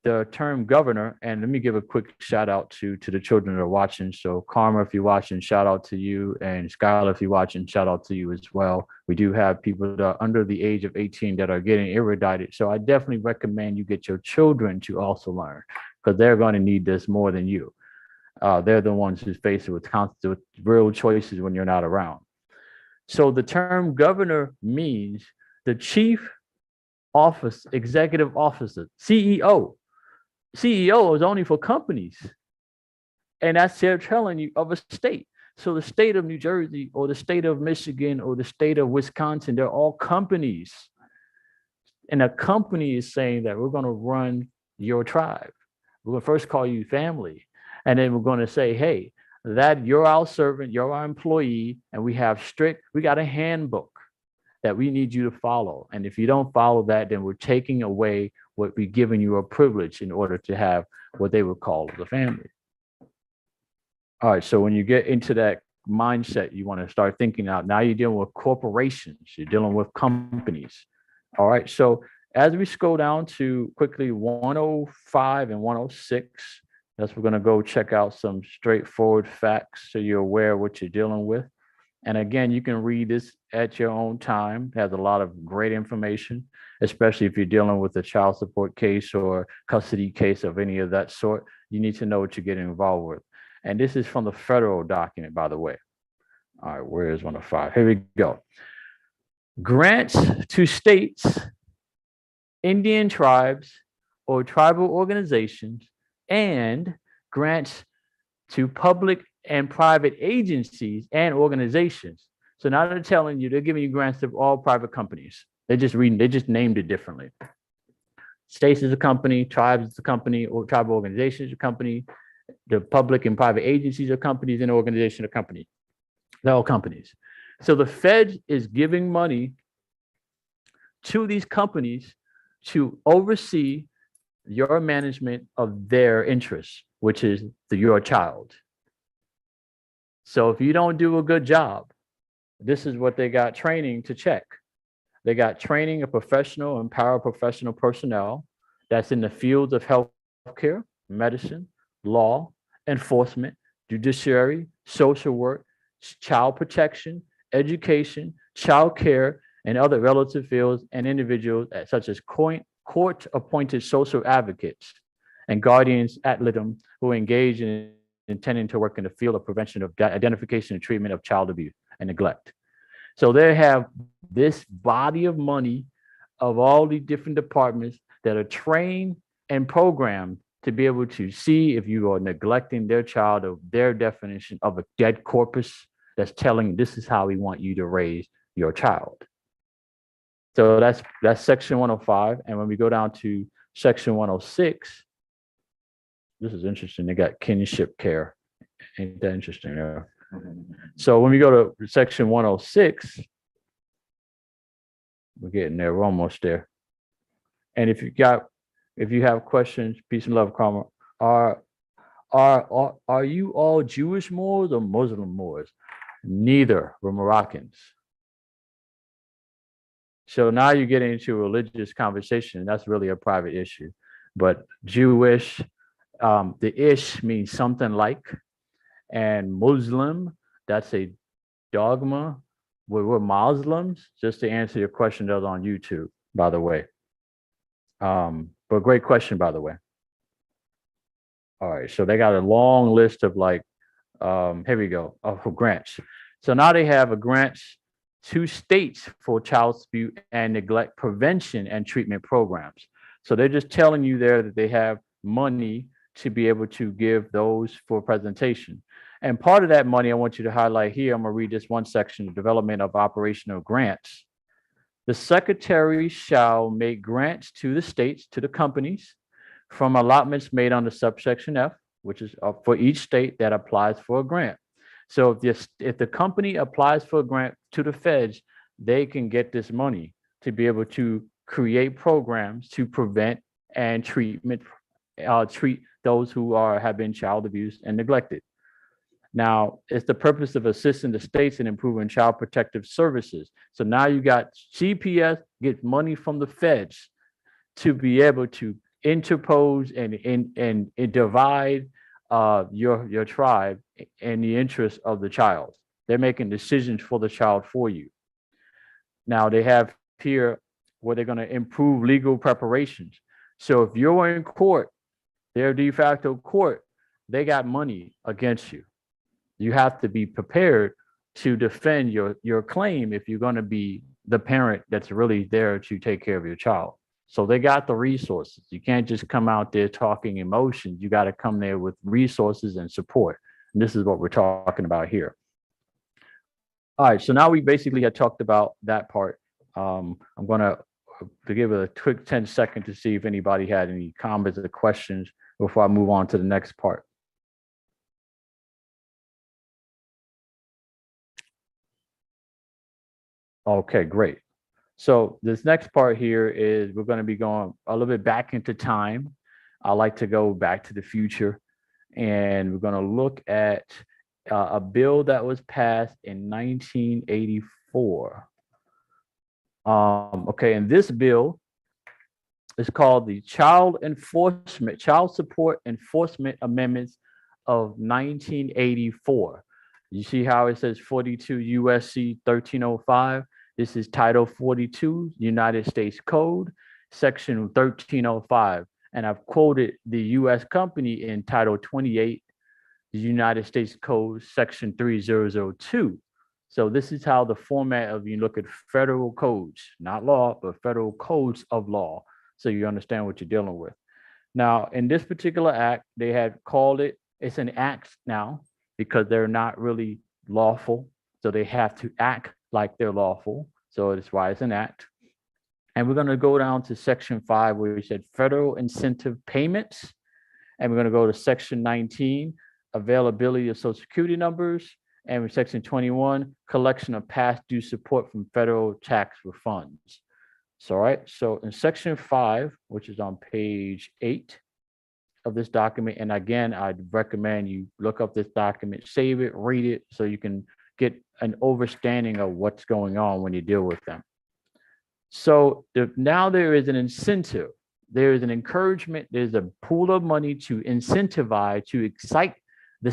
the term governor, and let me give a quick shout out to the children that are watching. So Karma, if you're watching, shout out to you, and Skylar, if you're watching, shout out to you as well. We do have people that are under the age of 18 that are getting erudited. So I definitely recommend you get your children to also learn because they're going to need this more than you. They're the ones who's faced with real choices when you're not around. So the term governor means the chief office, executive officer, CEO. CEO is only for companies. And that's they're telling you of a state. So the state of New Jersey or the state of Michigan or the state of Wisconsin, they're all companies. And a company is saying that we're going to run your tribe. We're going to first call you family. And then we're going to say, hey, that you're our servant, you're our employee, and we got a handbook that we need you to follow. And if you don't follow that, then we're taking away what we're giving you a privilege in order to have what they would call the family. All right, so when you get into that mindset, you want to start thinking out. Now you're dealing with corporations, you're dealing with companies. All right, so as we scroll down to quickly 105 and 106, we're going to go check out some straightforward facts so you're aware of what you're dealing with. And again, you can read this at your own time. It has a lot of great information, especially if you're dealing with a child support case or custody case of any of that sort. You need to know what you're getting involved with. And this is from the federal document, by the way. All right, where is 105? Here we go. Grants to states, Indian tribes, or tribal organizations, and grants to public and private agencies and organizations. So now they're telling you, they're giving you grants to all private companies. They just named it differently. States is a company, tribes is a company, or tribal organizations is a company, the public and private agencies are companies, and organization are company. They're all companies. So the Fed is giving money to these companies to oversee your management of their interests, which is your child. So if you don't do a good job, this is what they got training to check. They got training of professional and paraprofessional personnel that's in the fields of healthcare, medicine, law, enforcement, judiciary, social work, child protection, education, child care, and other relative fields, and individuals such as court-appointed social advocates and guardians ad litem who engage in intending to work in the field of prevention of identification and treatment of child abuse and neglect. So they have this body of money of all the different departments that are trained and programmed to be able to see if you are neglecting their child or their definition of a dead corpus that's telling this is how we want you to raise your child. So that's section 105. And when we go down to section 106, this is interesting. They got kinship care. Ain't that interesting? There. So when we go to section 106, we're getting there. We're almost there. And if you have questions, peace and love, karma. Are you all Jewish Moors or Muslim Moors? Neither. We're Moroccans. So now you're getting into a religious conversation. That's really a private issue. But Jewish, the ish means something like, and Muslim, that's a dogma. We're Muslims, just to answer your question that was on YouTube, by the way. But great question, by the way. All right, so they got a long list of like, here we go, for grants. So now they have a grants to states for child abuse and neglect prevention and treatment programs. So they're just telling you there that they have money to be able to give those for presentation. And part of that money I want you to highlight here, I'm gonna read this one section, development of operational grants. The secretary shall make grants to the states, to the companies, from allotments made under subsection F, which is for each state that applies for a grant. So if the company applies for a grant to the feds, they can get this money to be able to create programs to prevent and treat those who have been child abused and neglected. Now, it's the purpose of assisting the states in improving child protective services. So now you got CPS get money from the feds to be able to interpose and divide your tribe in the interest of the child. They're making decisions for the child for you. Now they have here where they're going to improve legal preparations. So if you're in court, their de facto court, they got money against you. You have to be prepared to defend your claim if you're going to be the parent that's really there to take care of your child. So they got the resources. You can't just come out there talking emotions. You got to come there with resources and support. And this is what we're talking about here. All right, so now we basically had talked about that part. I'm going to give it a quick 10-second to see if anybody had any comments or questions before I move on to the next part. Okay, great. So this next part here is we're going to be going a little bit back into time. I like to go back to the future, and we're going to look at a bill that was passed in 1984. Okay, and this bill is called the Child Support Enforcement Amendments of 1984. You see how it says 42 USC 1305? This is Title 42, United States Code, Section 1305. And I've quoted the U.S. company in Title 28, the United States Code, Section 3002. So this is how the format of, you look at federal codes, not law, but federal codes of law. So you understand what you're dealing with. Now, in this particular act, they had called it's an act now because they're not really lawful. So they have to act like they're lawful. So that's why it's an act. And we're going to go down to Section 5, where we said federal incentive payments. And we're going to go to Section 19, availability of Social Security numbers. And Section 21, collection of past due support from federal tax refunds. So, all right. So in Section 5, which is on page 8 of this document, and again, I'd recommend you look up this document, save it, read it, so you can get an understanding of what's going on when you deal with them. So now there is an incentive, there is an encouragement, there's a pool of money to incentivize, to excite the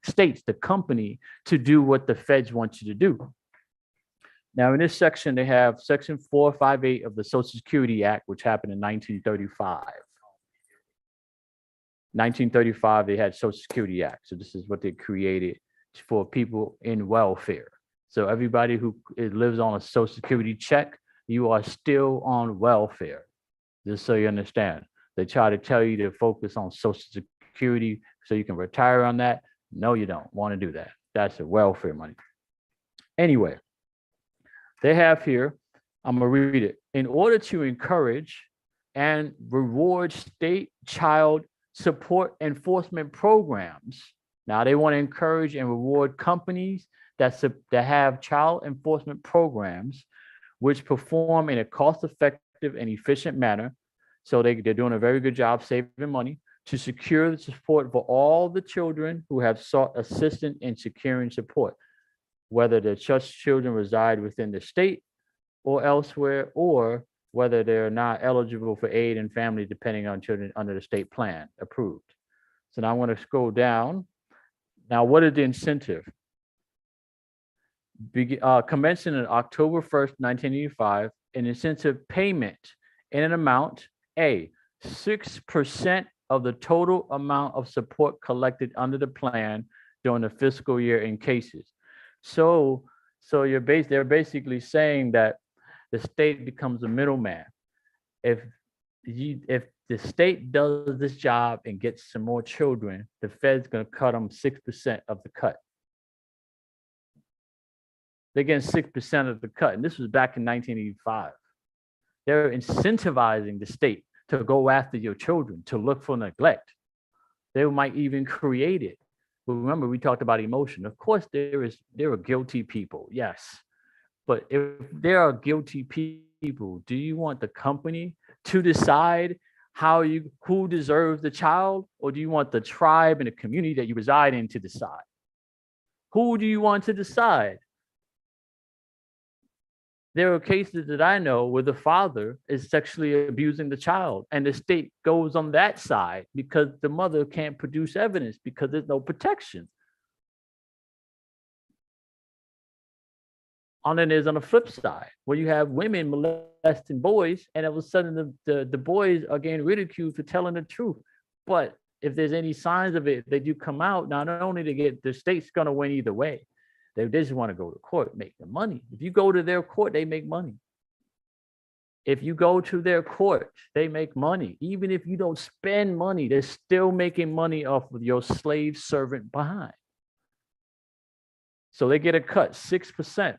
states, the company, to do what the feds want you to do. Now, in this section, they have Section 458 of the Social Security Act, which happened in 1935. 1935, they had Social Security Act. So this is what they created for people in welfare. So everybody who lives on a Social Security check, you are still on welfare. Just so you understand. They try to tell you to focus on Social Security so you can retire on that. No, you don't want to do that. That's the welfare money. Anyway, they have here, I'm going to read it. In order to encourage and reward state child support enforcement programs. Now they want to encourage and reward companies that have child enforcement programs which perform in a cost-effective and efficient manner. So they're doing a very good job saving money to secure the support for all the children who have sought assistance in securing support, whether the such children reside within the state or elsewhere, or whether they're not eligible for aid and family depending on children under the state plan approved. So now I want to scroll down. Now, what is the incentive? Commencing on October 1st, 1985, an incentive payment in an amount, A, 6% of the total amount of support collected under the plan during the fiscal year in cases. So they're basically saying that the state becomes a middleman. If the state does this job and gets some more children, the Fed's going to cut them 6% of the cut. They're getting 6% of the cut. And this was back in 1985. They're incentivizing the state to go after your children, to look for neglect. They might even create it. But remember, we talked about emotion. Of course, there are guilty people, yes. But if there are guilty people, do you want the company to decide who deserves the child, or do you want the tribe and the community that you reside in to decide? Who do you want to decide? There are cases that I know where the father is sexually abusing the child, and the state goes on that side because the mother can't produce evidence because there's no protection. And then there's on the flip side where you have women molesting boys, and all of a sudden the boys are getting ridiculed for telling the truth. But if there's any signs of it, they do come out. Not only the state's going to win either way. They just want to go to court, make the money. If you go to their court, they make money. If you go to their court, they make money. Even if you don't spend money, they're still making money off of your slave servant behind. So they get a cut, 6%.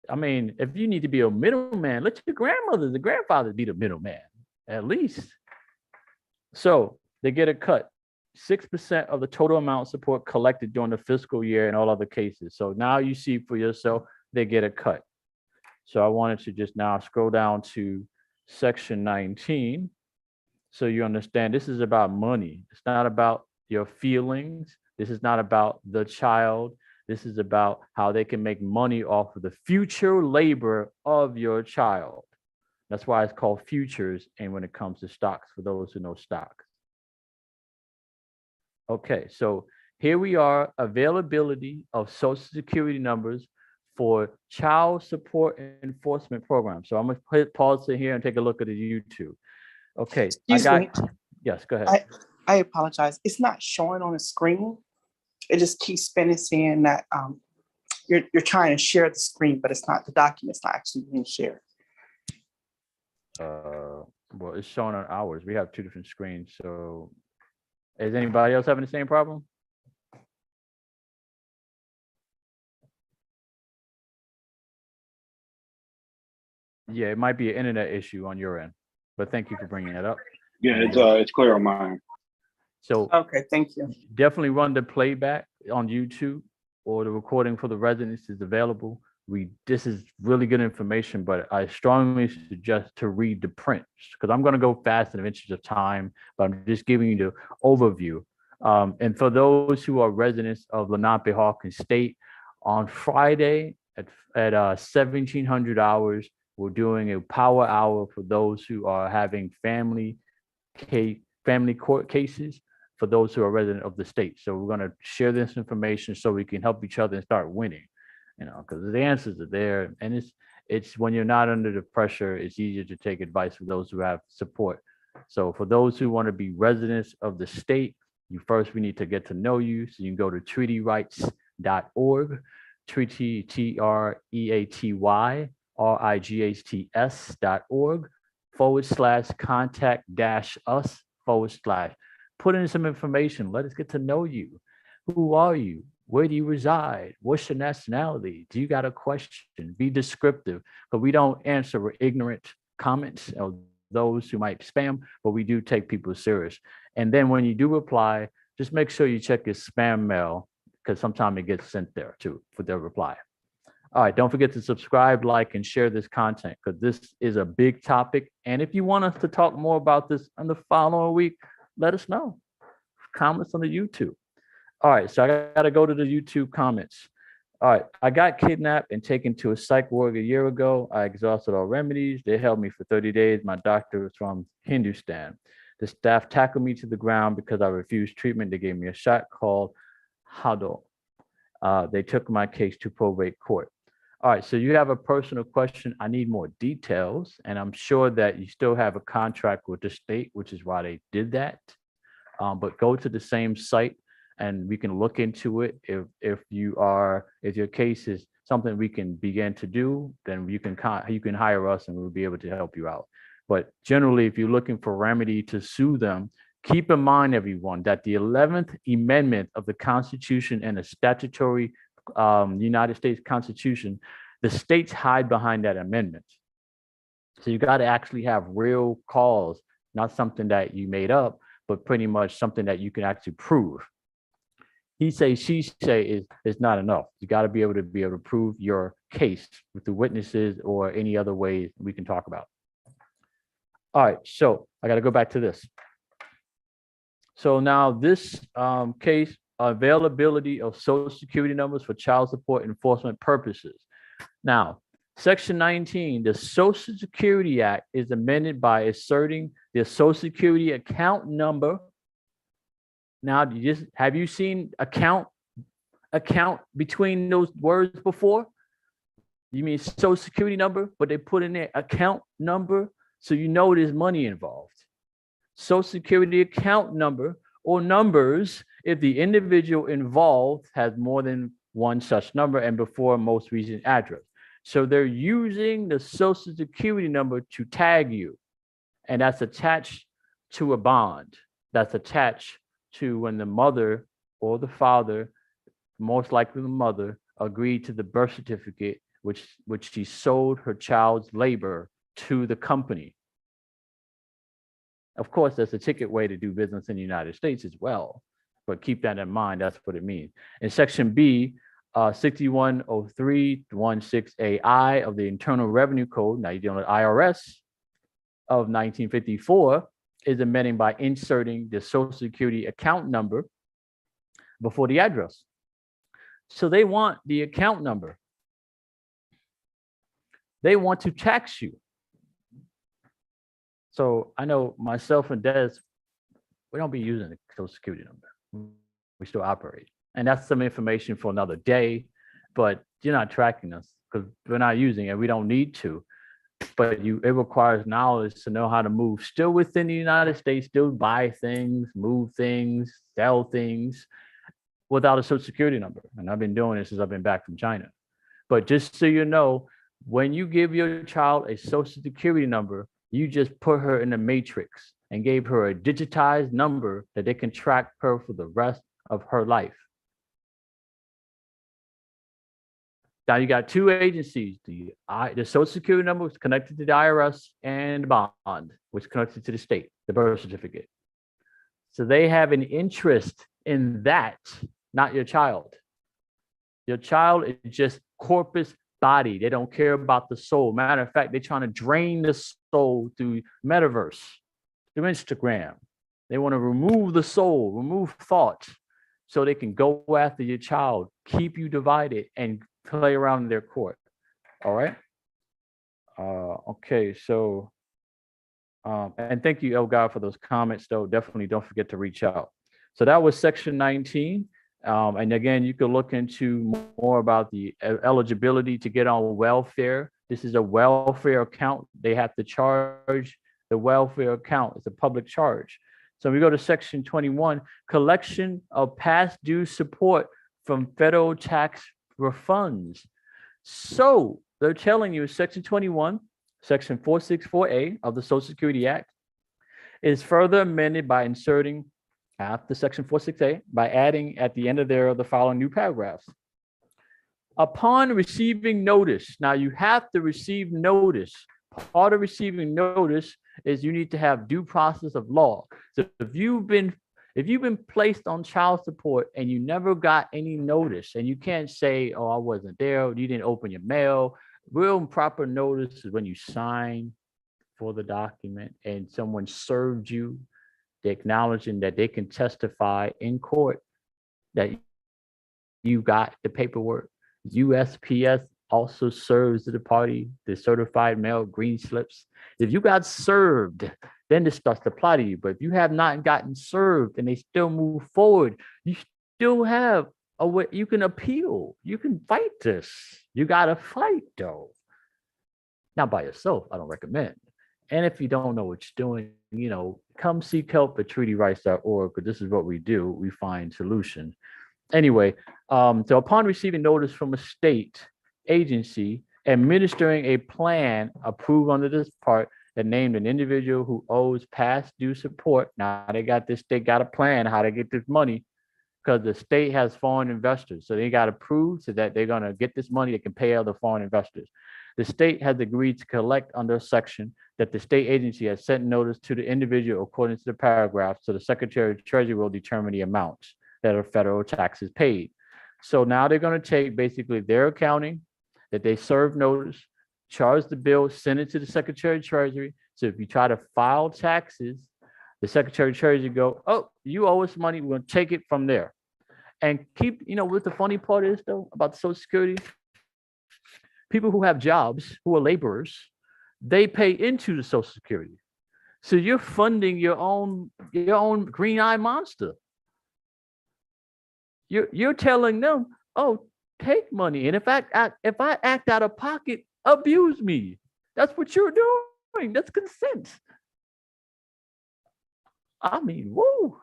I mean, if you need to be a middleman, let your grandmother, the grandfather be the middleman, at least. So they get a cut, 6% of the total amount of support collected during the fiscal year in all other cases. So now you see for yourself, they get a cut. So I wanted to just now scroll down to section 19. So you understand this is about money. It's not about your feelings. This is not about the child. This is about how they can make money off of the future labor of your child. That's why it's called futures. And when it comes to stocks, for those who know stocks. Okay, so here we are, availability of Social Security numbers for child support enforcement programs. So I'm gonna hit pause it here and take a look at the YouTube. Okay, Excuse me. Yes, go ahead. I apologize. It's not showing on the screen. It just keeps spinning, saying that you're trying to share the screen, but it's not, the document's not actually being shared. Well, it's showing on ours. We have two different screens. So is anybody else having the same problem? Yeah, it might be an internet issue on your end, but thank you for bringing that up. Yeah, it's clear on mine. So Okay, thank you. definitely run the playback on YouTube, or the recording for the residents is available. This is really good information, but I strongly suggest to read the prints because I'm going to go fast in the interest of time, but I'm just giving you the overview. And for those who are residents of Lenapehoking State, on Friday at 1700 hours, we're doing a power hour for those who are having family court cases for those who are resident of the state. So we're going to share this information so we can help each other and start winning. because the answers are there, and it's when you're not under the pressure, it's easier to take advice from those who have support. So for those who want to be residents of the state, we need to get to know you. So you can go to treatyrights.org, treaty treatyrights.org/contact-us/. Put in some information. Let us get to know you. Who are you? Where do you reside? What's your nationality? Do you got a question? Be descriptive, but we don't answer ignorant comments of those who might spam, but we do take people serious. And then when you do reply, just make sure you check your spam mail, because sometimes it gets sent there too for their reply. All right, don't forget to subscribe, like, and share this content, because this is a big topic. And if you want us to talk more about this in the following week, let us know. Comments on the YouTube. All right, so I got to go to the YouTube comments. All right, I got kidnapped and taken to a psych ward a year ago. I exhausted all remedies. They held me for 30 days. My doctor was from Hindustan. The staff tackled me to the ground because I refused treatment. They gave me a shot called Hado. They took my case to probate court. All right, so you have a personal question. I need more details, and I'm sure that you still have a contract with the state, which is why they did that. But go to the same site, and we can look into it. If your case is something we can begin to do, then you can hire us, and we'll be able to help you out. But generally, if you're looking for remedy to sue them, keep in mind, everyone, that the 11th Amendment of the Constitution and the statutory United States Constitution, the states hide behind that amendment. So you got to actually have real cause, not something that you made up, but pretty much something that you can actually prove. He say, she say is not enough. You got to be able to prove your case with the witnesses or any other ways we can talk about. All right, so I got to go back to this. So now this case, availability of Social Security numbers for child support enforcement purposes. Now, Section 19, the Social Security Act is amended by asserting the Social Security account number. Now, have you seen account between those words before? You mean Social Security number, but they put in there account number, so you know there's money involved. Social Security account number or numbers if the individual involved has more than one such number and before most recent address. So they're using the Social Security number to tag you, and that's attached to a bond. That's attached to when the mother or the father, most likely the mother, agreed to the birth certificate, which she sold her child's labor to the company. Of course, that's a ticket way to do business in the United States as well, but keep that in mind. That's what it means. In Section B, 610316AI of the Internal Revenue Code, now you're dealing with IRS, of 1954, is amending by inserting the Social Security account number before the address. So they want the account number. They want to tax you. So I know myself and Des, we don't be using the Social Security number. We still operate. And that's some information for another day, but you're not tracking us because we're not using it. We don't need to. But it requires knowledge to know how to move still within the United States, still buy things, move things, sell things without a Social Security number. And I've been doing this since I've been back from China. But just so you know, when you give your child a Social Security number, you just put her in the matrix and gave her a digitized number that they can track her for the rest of her life. Now you got two agencies. The Social Security number is connected to the IRS, and the bond, which is connected to the state, the birth certificate. So they have an interest in that, not your child. Your child is just corpus body. They don't care about the soul. Matter of fact, they're trying to drain the soul through metaverse, through Instagram. They want to remove the soul, remove thoughts, so they can go after your child, keep you divided, and play around in their court. All right. Okay. So, and thank you, El God, for those comments. Though definitely don't forget to reach out. So that was Section 19. And again, you can look into more about the eligibility to get on welfare. This is a welfare account. They have to charge the welfare account. It's a public charge. So we go to section 21, collection of past due support from federal tax refunds. So they're telling you section 21, section 464A of the Social Security Act is further amended by inserting after section 46A by adding at the end of there the following new paragraphs. Upon receiving notice, now you have to receive notice. Part of receiving notice is you need to have due process of law. So if you've been placed on child support and you never got any notice, and you can't say, oh, I wasn't there, you didn't open your mail. Real and proper notice is when you sign for the document and someone served you, acknowledging that they can testify in court that you got the paperwork. USPS also serves the party the certified mail green slips. If you got served, then this starts to apply to you. But if you have not gotten served and they still move forward, you still have a way you can appeal. You can fight this. You got to fight though. Not by yourself, I don't recommend. And if you don't know what you're doing, come seek help at treatyrights.org, because this is what we do. We find solutions. Anyway, so upon receiving notice from a state agency administering a plan approved under this part that named an individual who owes past due support. Now they got a plan how to get this money, because the state has foreign investors. So they got to prove so that they're going to get this money that can pay other foreign investors. The state has agreed to collect under a section that the state agency has sent notice to the individual according to the paragraph, so the Secretary of Treasury will determine the amounts that are federal taxes paid. So now they're going to take basically their accounting that they served notice, charge the bill, send it to the Secretary of Treasury. So if you try to file taxes, the Secretary of Treasury go, oh, you owe us money, we're going to take it from there. And keep, what the funny part is though about Social Security? People who have jobs, who are laborers, they pay into the Social Security. So you're funding your own green-eyed monster. You're telling them, oh, take money. And if I act out of pocket, abuse me. That's what you're doing. That's consent. I mean, whoa.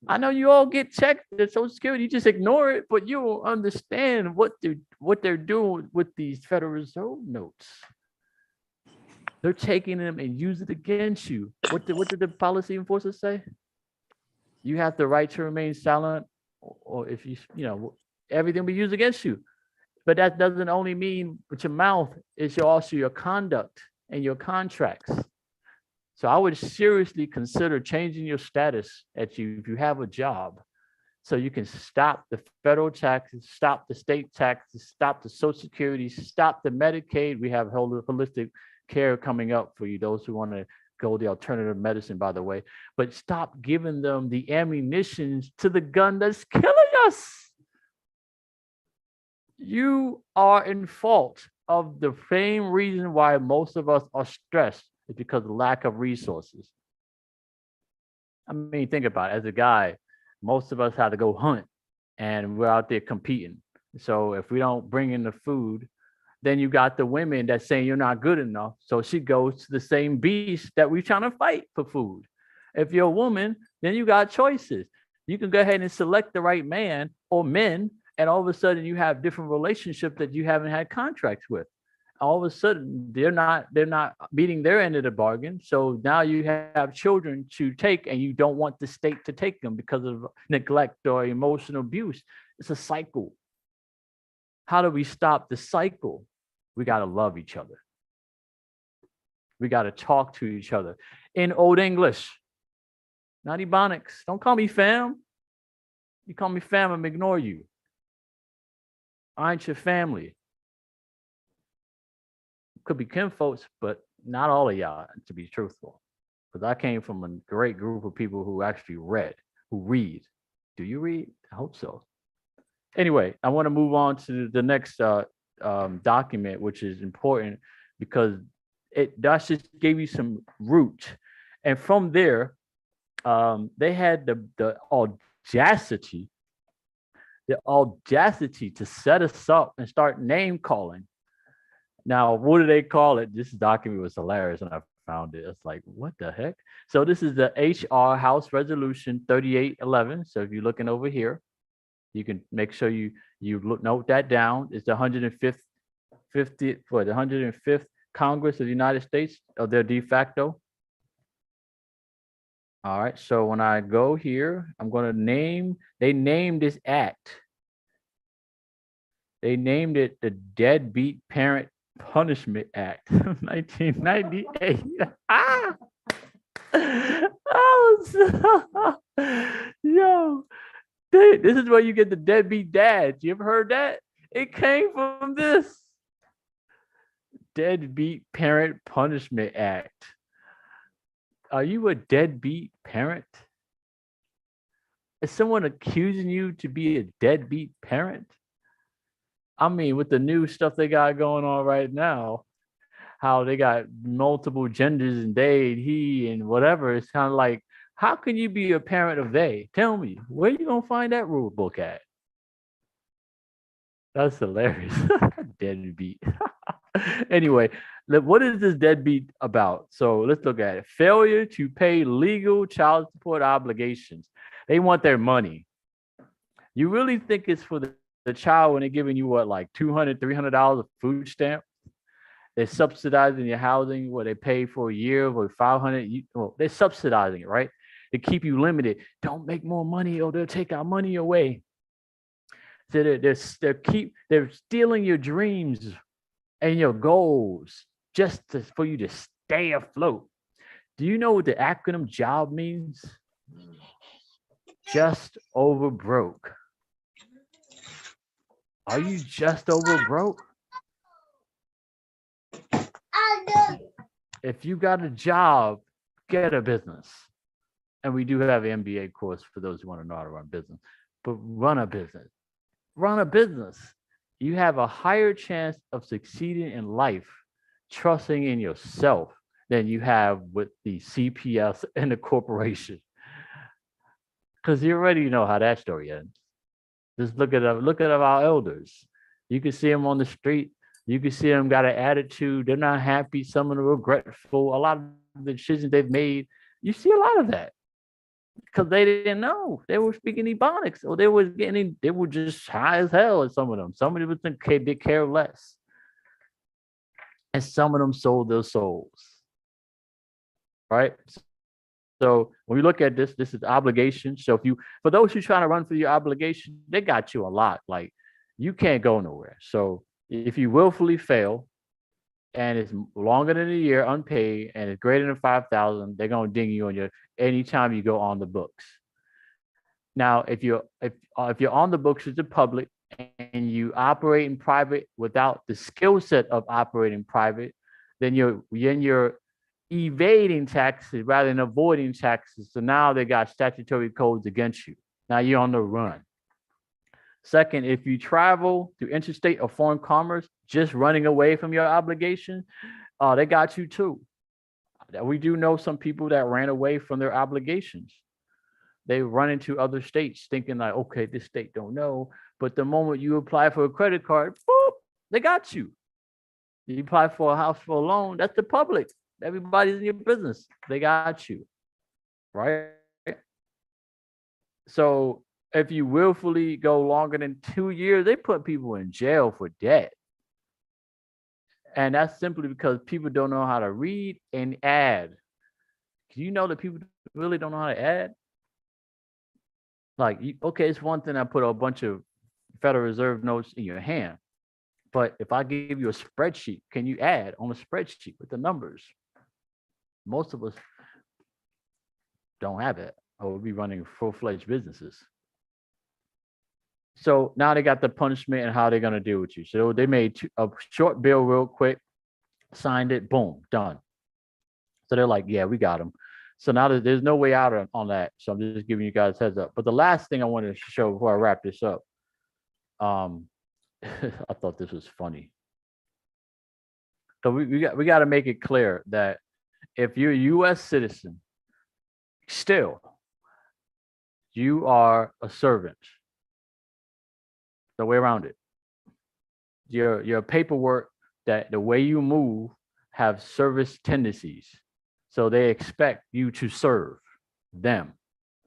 I know you all get checked at Social Security, you just ignore it, but you will understand what they're doing with these Federal Reserve notes. They're taking them and use it against you. What did the policy enforcers say? You have the right to remain silent, or if everything will be used against you. But that doesn't only mean with your mouth, it's also your conduct and your contracts. So I would seriously consider changing your status if you have a job, so you can stop the federal taxes, stop the state taxes, stop the Social Security, stop the Medicaid. We have holistic care coming up for you, those who want to go the alternative medicine, by the way. But stop giving them the ammunition to the gun that's killing us. You are in fault of the same reason why most of us are stressed. It's because of lack of resources. I mean, think about it. As a guy, most of us have to go hunt, and we're out there competing. So if we don't bring in the food, then you got the women that saying you're not good enough. So she goes to the same beast that we're trying to fight for food. If you're a woman, then you got choices. You can go ahead and select the right man or men, and all of a sudden you have different relationships that you haven't had contracts with. All of a sudden they're not meeting their end of the bargain. So now you have children to take, and you don't want the state to take them because of neglect or emotional abuse. It's a cycle. How do we stop the cycle? We got to love each other. We got to talk to each other in Old English, not Ebonics. Don't call me fam. You call me fam, I'm ignore you. I ain't your family. Could be kinfolks, but not all of y'all, to be truthful. Because I came from a great group of people who actually read. Do you read? I hope so. Anyway, I want to move on to the next document, which is important because that just gave you some root. And from there, they had the audacity the audacity to set us up and start name calling. Now, what do they call it? This document was hilarious, and I found it. It's like, what the heck? So this is the HR House Resolution 3811. So if you're looking over here, you can make sure you note that down. It's the 105th 105th Congress of the United States of their de facto. All right. So when I go here, I'm going to name. They named this act. They named it the Deadbeat Parent Punishment Act, 1998. Ah! Oh, yo, this is where you get the deadbeat dads. You ever heard that? It came from this Deadbeat Parent Punishment Act. Are you a deadbeat parent? Is someone accusing you to be a deadbeat parent? I mean, with the new stuff they got going on right now, how they got multiple genders and they, he, and whatever, it's kind of like, how can you be a parent of they? Tell me, where you gonna find that rule book at? That's hilarious. Deadbeat. Anyway, what is this deadbeat about? So let's look at it. Failure to pay legal child support obligations. They want their money. You really think it's for the child when they're giving you what, like $200, $300 of food stamp? They're subsidizing your housing, what they pay for a year, or 500. Well, they're subsidizing it, right? To keep you limited. Don't make more money, or they'll take our money away. So they're stealing your dreams and your goals just for you to stay afloat. Do you know what the acronym JOB means? Just over broke. Are you just over broke? If you got a job, get a business. And we do have an MBA course for those who want to know how to run business. But run a business. Run a business. You have a higher chance of succeeding in life, trusting in yourself, than you have with the CPS and the corporation. Because you already know how that story ends. Just look at our elders. You can see them on the street. You can see them got an attitude. They're not happy. Some of them are regretful. A lot of the decisions they've made. You see a lot of that because they didn't know. They were speaking Ebonics, or they were just high as hell. At some of them would think they care less, and some of them sold their souls. Right. So when we look at this is obligation. So for those who trying to run for your obligation, they got you a lot. Like you can't go nowhere. So if you willfully fail and it's longer than a year unpaid and it's greater than 5,000, they're gonna ding you on your anytime you go on the books. Now, if you're on the books as the public and you operate in private without the skill set of operating private, then you're evading taxes rather than avoiding taxes. So now they got statutory codes against you. Now you're on the run. Second, if you travel through interstate or foreign commerce, just running away from your obligation, they got you too. We do know some people that ran away from their obligations. They run into other states thinking like, okay, this state don't know. But the moment you apply for a credit card, boop, they got you. You apply for a house for a loan, that's the public. Everybody's in your business. They got you, right? So if you willfully go longer than 2 years, they put people in jail for debt. And that's simply because people don't know how to read and add. Do you know that people really don't know how to add? Like, okay, it's one thing I put a bunch of Federal Reserve notes in your hand. But if I give you a spreadsheet, can you add on a spreadsheet with the numbers? Most of us don't have it, or we'll be running full-fledged businesses. So now they got the punishment and how they're going to deal with you. So they made a short bill real quick, signed it, boom, done. So they're like, yeah, we got them. So now there's no way out on that. So I'm just giving you guys heads up. But the last thing I wanted to show before I wrap this up, I thought this was funny. So we got to make it clear that if you're a U.S. citizen, still, you are a servant. no way around it. Your paperwork, that the way you move have service tendencies. So they expect you to serve them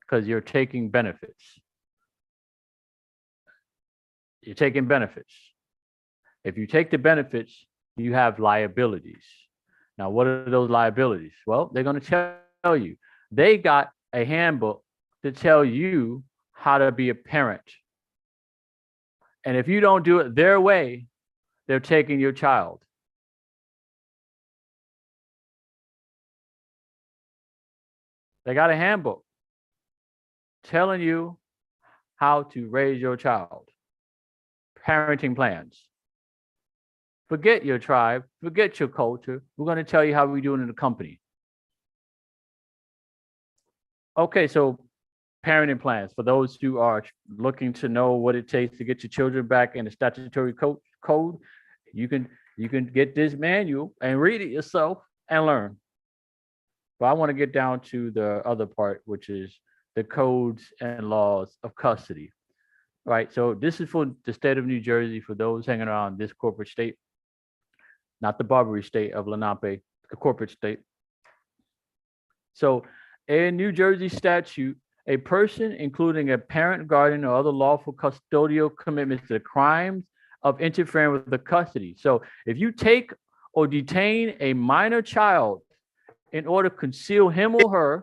because you're taking benefits. You're taking benefits. If you take the benefits, you have liabilities. Now, what are those liabilities? Well, they're going to tell you. They got a handbook to tell you how to be a parent. And if you don't do it their way, they're taking your child. They got a handbook telling you how to raise your child. Parenting plans. Forget your tribe, forget your culture. We're going to tell you how we do it in the company. Okay, so parenting plans, for those who are looking to know what it takes to get your children back in the statutory code, you can get this manual and read it yourself and learn. But I want to get down to the other part, which is the codes and laws of custody. Right. So this is for the state of New Jersey, for those hanging around this corporate state, not the Barbary state of Lenape, the corporate state. So in New Jersey statute, a person, including a parent, guardian, or other lawful custodial commitments to the crimes of interfering with the custody. So if you take or detain a minor child in order to conceal him or her,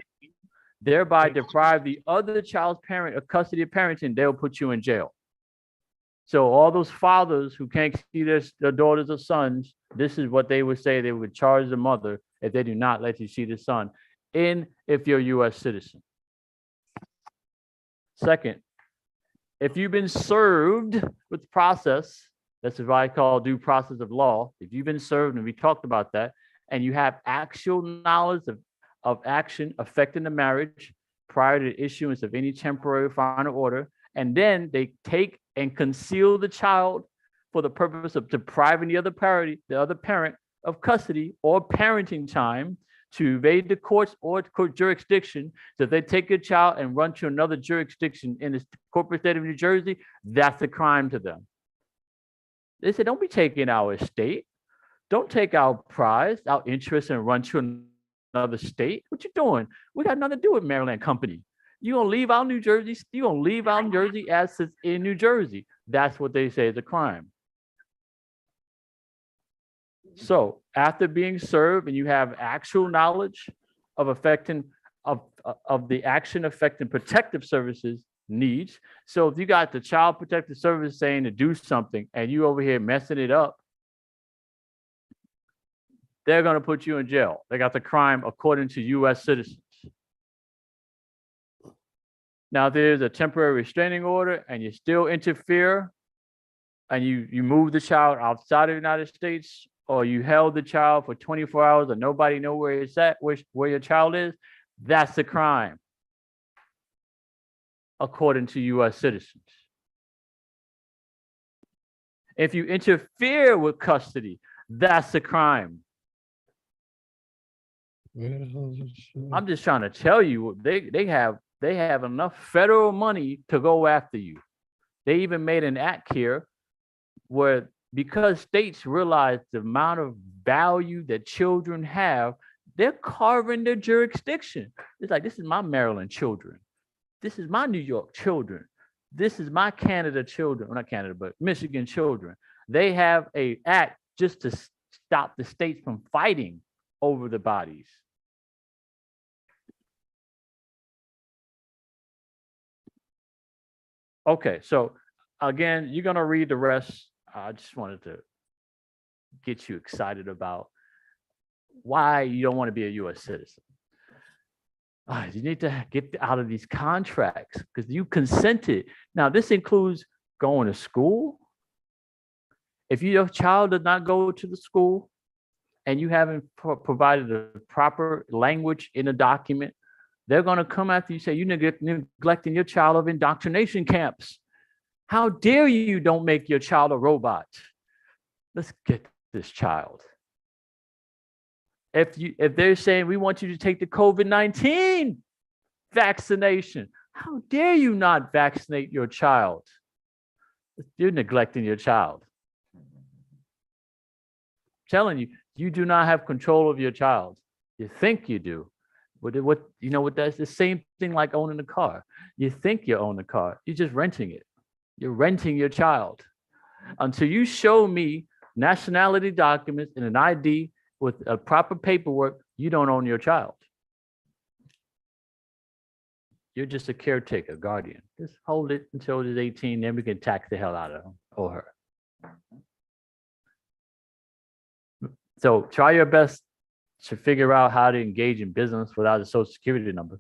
thereby deprive the other child's parent of custody of parenting, they'll put you in jail. So all those fathers who can't see their daughters or sons, this is what they would say. They would charge the mother if they do not let you see the son, if you're a U.S. citizen. Second, if you've been served with process, that's what I call due process of law. If you've been served, and we talked about that, and you have actual knowledge of action affecting the marriage prior to the issuance of any temporary final order, and then they take and conceal the child for the purpose of depriving the other parent of custody or parenting time to evade the courts or court jurisdiction. So if they take your child and run to another jurisdiction in the corporate state of New Jersey, that's a crime to them. They say, don't be taking our estate. Don't take our prize, our interest, and run to another state. What you doing? We got nothing to do with Maryland company. You're gonna leave out New Jersey, you're gonna leave out New Jersey assets in New Jersey. That's what they say is a crime. So after being served and you have actual knowledge of the action affecting protective services needs. So if you got the Child Protective Service saying to do something and you over here messing it up, they're going to put you in jail. They got the crime according to U.S. citizens. Now, if there's a temporary restraining order and you still interfere and you move the child outside of the United States, or you held the child for 24 hours and nobody know where it's at, where your child is, that's a crime according to U.S. citizens. If you interfere with custody, that's a crime. I'm just trying to tell you, they have enough federal money to go after you. They even made an act here where, because states realize the amount of value that children have, they're carving their jurisdiction. It's like, this is my Maryland children. This is my New York children. This is my Canada children. Well, not Canada, but Michigan children. They have an act just to stop the states from fighting over the bodies. Okay, so again, you're going to read the rest. I just wanted to get you excited about why you don't want to be a U.S. citizen. You need to get out of these contracts because you consented. Now, this includes going to school. If your child does not go to the school and you haven't provided the proper language in a document, they're going to come after you, say you're neglecting your child of indoctrination camps. How dare you don't make your child a robot? Let's get this child. If they're saying we want you to take the COVID-19 vaccination, how dare you not vaccinate your child? You're neglecting your child. Telling you, you do not have control of your child. You think you do. What you know what that's the same thing like owning a car. You think you own the car. You're just renting it. You're renting your child. Until you show me nationality documents and an ID with a proper paperwork, you don't own your child. You're just a caretaker, guardian. Just hold it until it's 18, then we can tax the hell out of him or her. So try your best to figure out how to engage in business without a social security number.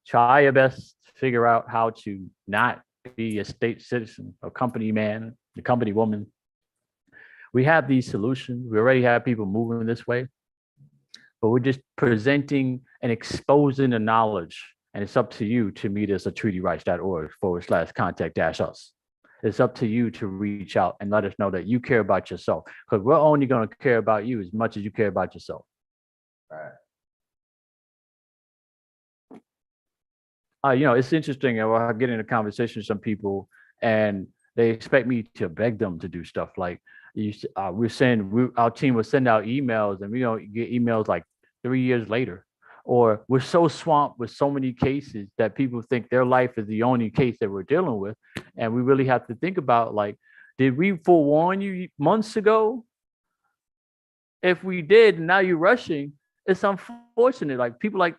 Try your best to figure out how to not be a state citizen, a company man, a company woman. We have these solutions. We already have people moving this way, but we're just presenting and exposing the knowledge. And it's up to you to meet us at treatyrights.org/contact-us. It's up to you to reach out and let us know that you care about yourself, because we're only going to care about you as much as you care about yourself. Right. It's interesting. I get in a conversation with some people, and they expect me to beg them to do stuff. Like our team will send out emails, and we don't get emails like 3 years later. Or we're so swamped with so many cases that people think their life is the only case that we're dealing with. And we really have to think about, like, did we forewarn you months ago? If we did, and now you're rushing, it's unfortunate. Like people like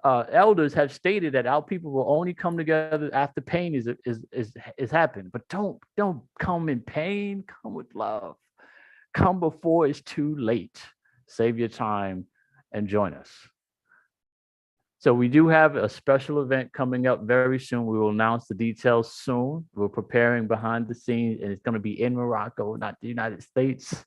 elders have stated that our people will only come together after pain is happened. But don't come in pain. Come with love. Come before it's too late. Save your time and join us. So we do have a special event coming up very soon. We will announce the details soon. We're preparing behind the scenes, and it's going to be in Morocco, not the United States.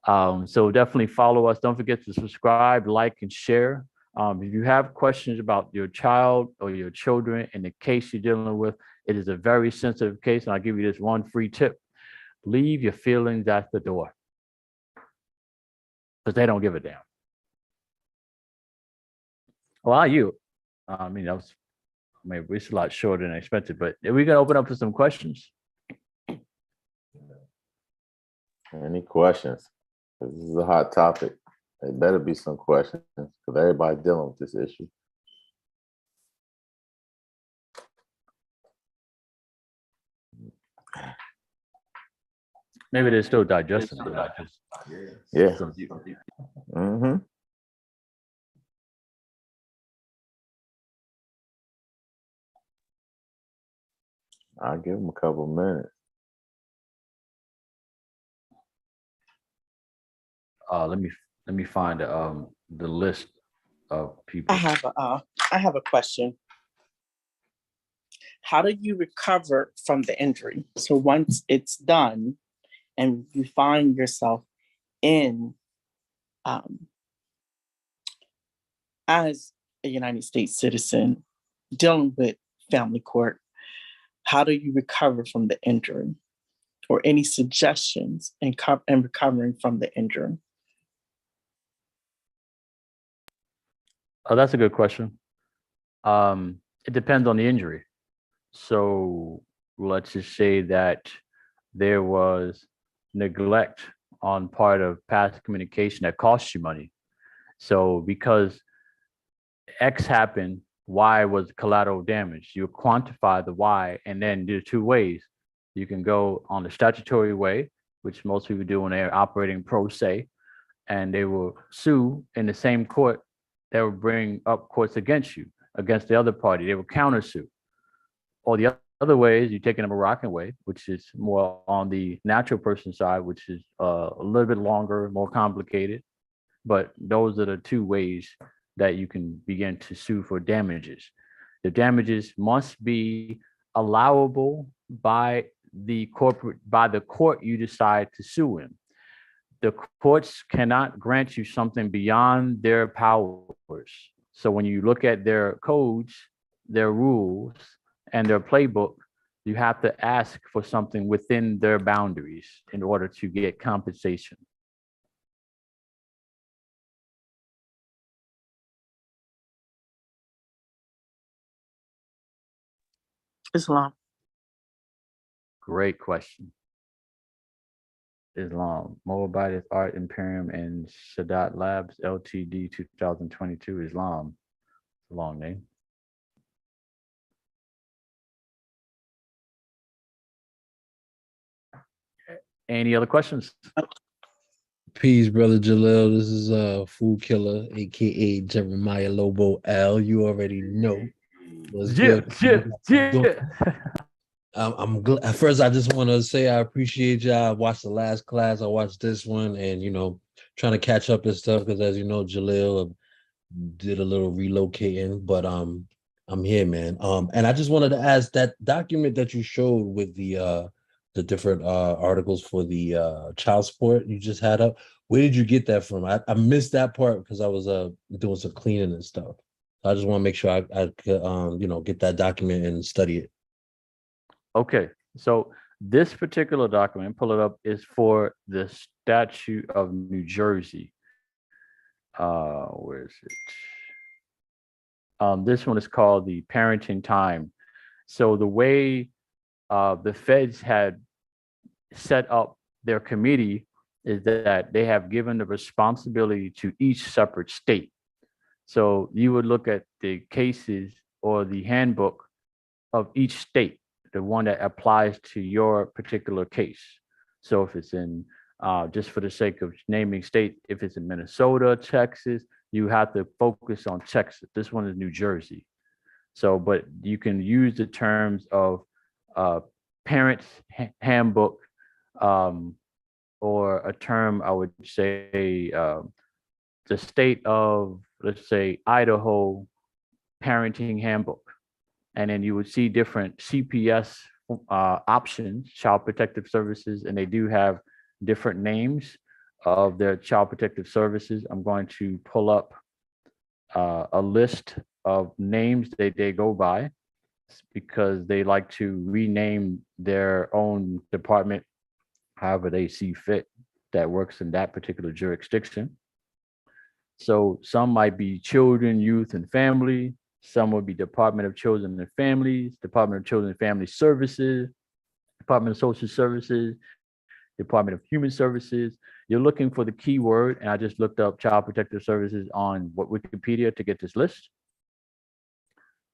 So definitely follow us. Don't forget to subscribe, like, and share. If you have questions about your child or your children and the case you're dealing with, it is a very sensitive case. And I'll give you this one free tip. Leave your feelings at the door, because they don't give a damn. Well, you? It's a lot shorter than expected, but are we gonna open up for some questions? Any questions? This is a hot topic. There better be some questions, because everybody dealing with this issue. Maybe they're still digesting it. Yeah. Mm-hmm. I'll give them a couple minutes. Let me find the list of people. I have a question. How do you recover from the injury? So once it's done and you find yourself in as a United States citizen dealing with family court, how do you recover from the injury, or any suggestions in recovering from the injury? Oh, that's a good question. It depends on the injury. So let's just say that there was neglect on part of past communication that cost you money. So because X happened, Y was collateral damage. You quantify the Y, and then there are two ways. You can go on the statutory way, which most people do when they're operating pro se, and they will sue in the same court. They will bring up courts against you, against the other party. They will countersue. Or the other way is you take it a Moroccan way, which is more on the natural person side, which is a little bit longer, more complicated. But those are the two ways that you can begin to sue for damages. The damages must be allowable by the court you decide to sue in. The courts cannot grant you something beyond their powers. So when you look at their codes, their rules, and their playbook, you have to ask for something within their boundaries in order to get compensation. Islam. Great question. Islam, Moabitist Art Imperium and Shadat Labs Ltd 2022. Islam. Long name. Any other questions? Peace, brother Jalil. This is Food Killer, aka Jeremiah Lobo L. You already know what's good. I'm glad. At first, I just want to say I appreciate y'all. I watched the last class. I watched this one, and trying to catch up and stuff because, as you know, Jalil did a little relocating, but I'm here, man. And I just wanted to ask that document that you showed with the different articles for the child support you just had up. Where did you get that from? I missed that part because I was doing some cleaning and stuff. I just want to make sure I could get that document and study it. Okay, so this particular document, pull it up, is for the statute of New Jersey. Where is it? This one is called the parenting time. So the way the feds had set up their committee is that they have given the responsibility to each separate state. So you would look at the cases or the handbook of each state, the one that applies to your particular case. So if it's in, just for the sake of naming state, if it's in Minnesota, Texas, you have to focus on Texas. This one is New Jersey. So, but you can use the terms of parents handbook, or a term I would say the state of, let's say, Idaho parenting handbook. And then you would see different CPS options, Child Protective Services, and they do have different names of their Child Protective Services. I'm going to pull up a list of names they go by because they like to rename their own department however they see fit that works in that particular jurisdiction. So some might be Children, Youth, and Family. Some would be Department of Children and Families, Department of Children and Family Services, Department of Social Services, Department of Human Services. You're looking for the keyword, and I just looked up Child Protective Services on Wikipedia to get this list.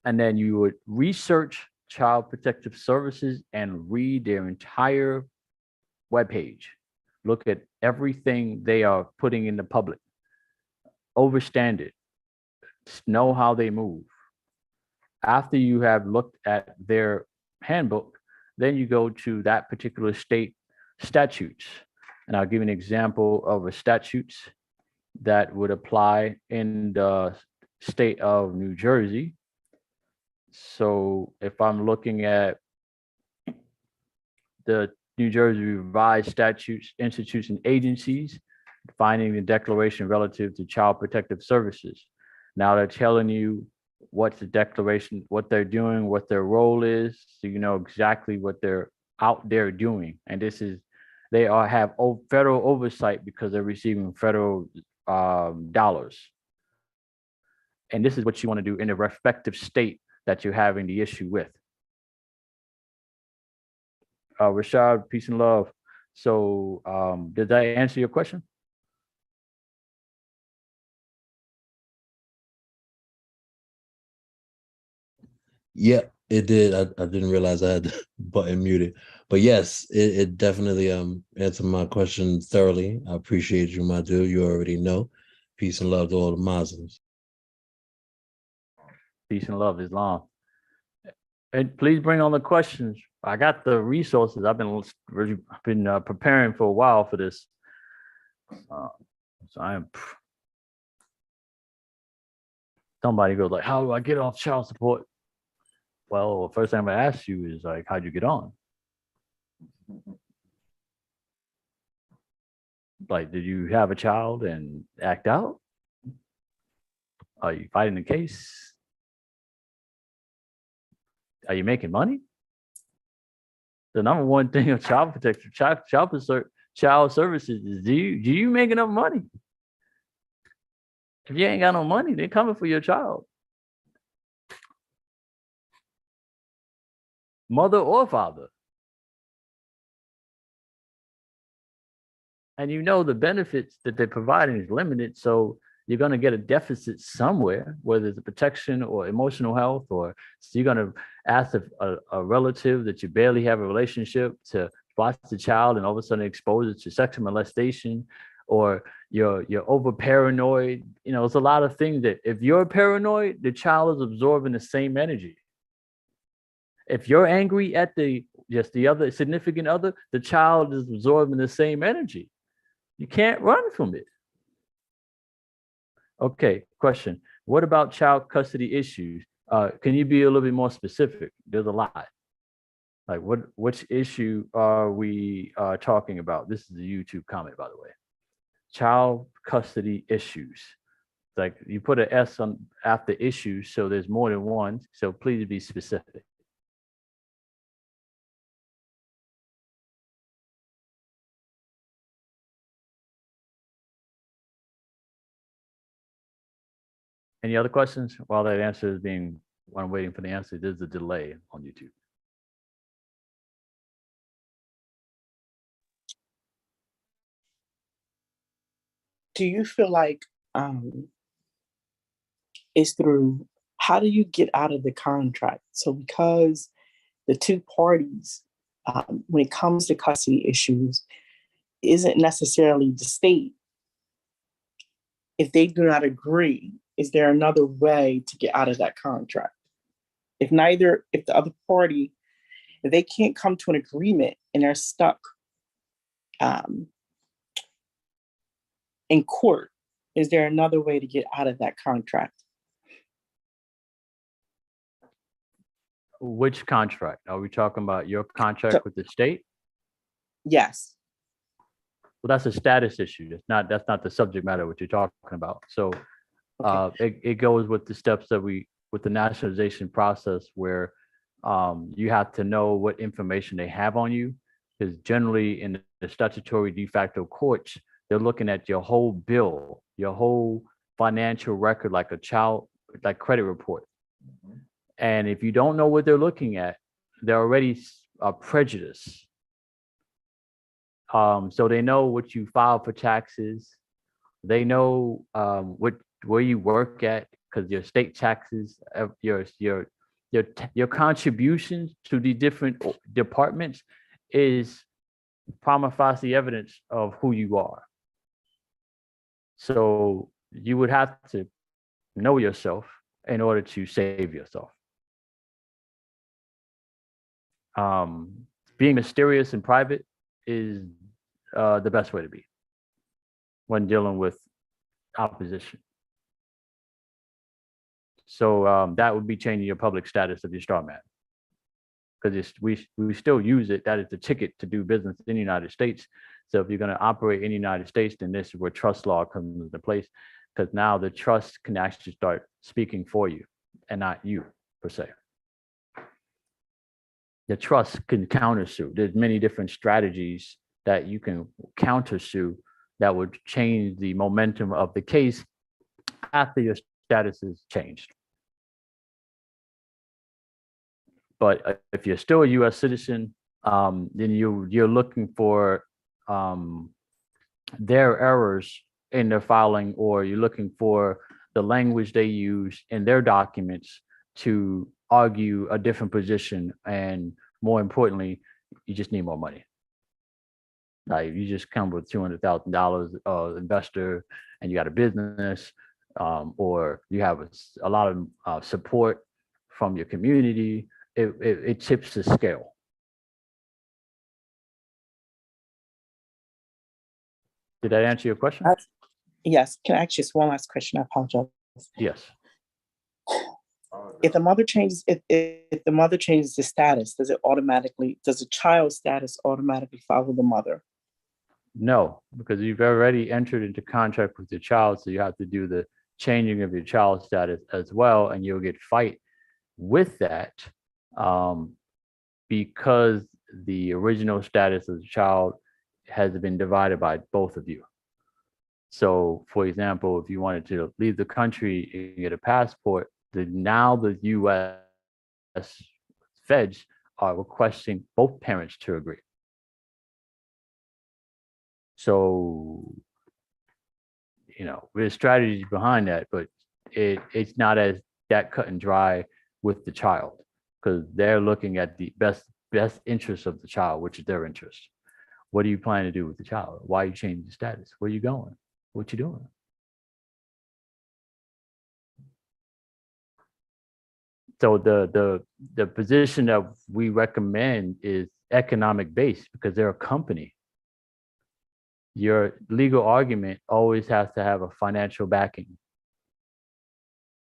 And then you would research Child Protective Services and read their entire webpage. Look at everything they are putting in the public. Overstand it. Know how they move. After you have looked at their handbook, then you go to that particular state statutes. And I'll give you an example of a statutes that would apply in the state of New Jersey. So if I'm looking at the New Jersey Revised Statutes, Institutes, and Agencies, finding the declaration relative to Child Protective Services. Now they're telling you what's the declaration, what they're doing, what their role is, so you know exactly what they're out there doing. And this is, they have federal oversight because they're receiving federal dollars. And this is what you want to do in the respective state that you're having the issue with. Rashad, peace and love. So did that answer your question? Yeah, it did. I didn't realize I had the button muted. But yes, it definitely answered my question thoroughly. I appreciate you, my dude. You already know. Peace and love to all the Muslims. Peace and love, Islam. And please bring on the questions. I got the resources. I've been preparing for a while for this. So I am. Somebody goes like, "How do I get off child support?" Well, the first thing I'm gonna ask you is like, how'd you get on? Like, did you have a child and act out? Are you fighting the case? Are you making money? The number one thing of child protection, child services is do you make enough money? If you ain't got no money, they're coming for your child. Mother or father. and you know the benefits that they're providing is limited. So you're going to get a deficit somewhere, whether it's a protection or emotional health, or so you're going to ask a relative that you barely have a relationship to watch the child and all of a sudden expose it to sexual molestation, or you're over paranoid. You know, it's a lot of things that if you're paranoid, the child is absorbing the same energy. If you're angry at the other significant other, the child is absorbing the same energy. You can't run from it. Okay, question. What about child custody issues? Can you be a little bit more specific? There's a lot. Like which issue are we talking about? This is a YouTube comment, by the way. Child custody issues. Like you put an S on after issues, so there's more than one. So please be specific. Any other questions? While that answer is being, while I'm waiting for the answer, there's a delay on YouTube. Do you feel like it's through, how do you get out of the contract? So because the two parties, when it comes to custody issues, isn't necessarily the state. If they do not agree, is there another way to get out of that contract? If the other party, if they can't come to an agreement and they're stuck in court, is there another way to get out of that contract? Which contract? Are we talking about your contract with the state? Yes. Well, that's a status issue. That's not the subject matter what you're talking about. So it goes with the steps that with the nationalization process, where you have to know what information they have on you, because generally in the statutory de facto courts, they're looking at your whole bill, your whole financial record, like like credit report. And if you don't know what they're looking at, they're already prejudiced. So they know what you filed for taxes. They know where you work at, because your state taxes, your contributions to the different departments is prima facie evidence of who you are. So you would have to know yourself in order to save yourself. Being mysterious and private is the best way to be when dealing with opposition. So that would be changing your public status of your straw man, because we still use it. That is the ticket to do business in the United States. So if you're going to operate in the United States, then this is where trust law comes into place, because now the trust can actually start speaking for you and not you per se. The trust can countersue. There's many different strategies that you can countersue that would change the momentum of the case after your status is changed. But if you're still a U.S. citizen, then you're looking for their errors in their filing, or you're looking for the language they use in their documents to argue a different position. And more importantly, you just need more money. Like you just come with $200,000 investor and you got a business, or you have a lot of support from your community, it tips the scale. Did that answer your question? Yes. Can I ask just one last question? I apologize. Yes. If the mother changes, if the mother changes the status, does the child's status automatically follow the mother? No, because you've already entered into contract with your child, so you have to do the changing of your child's status as well, and you'll get fight with that because the original status of the child has been divided by both of you. So, for example, if you wanted to leave the country and get a passport, now the U.S. feds are requesting both parents to agree. So, there's strategies behind that, but it's not as that cut and dry with the child, because they're looking at the best interest of the child, which is their interest. What do you plan to do with the child? Why are you changing the status? Where are you going? What you doing? So the position that we recommend is economic based, because they're a company. Your legal argument always has to have a financial backing.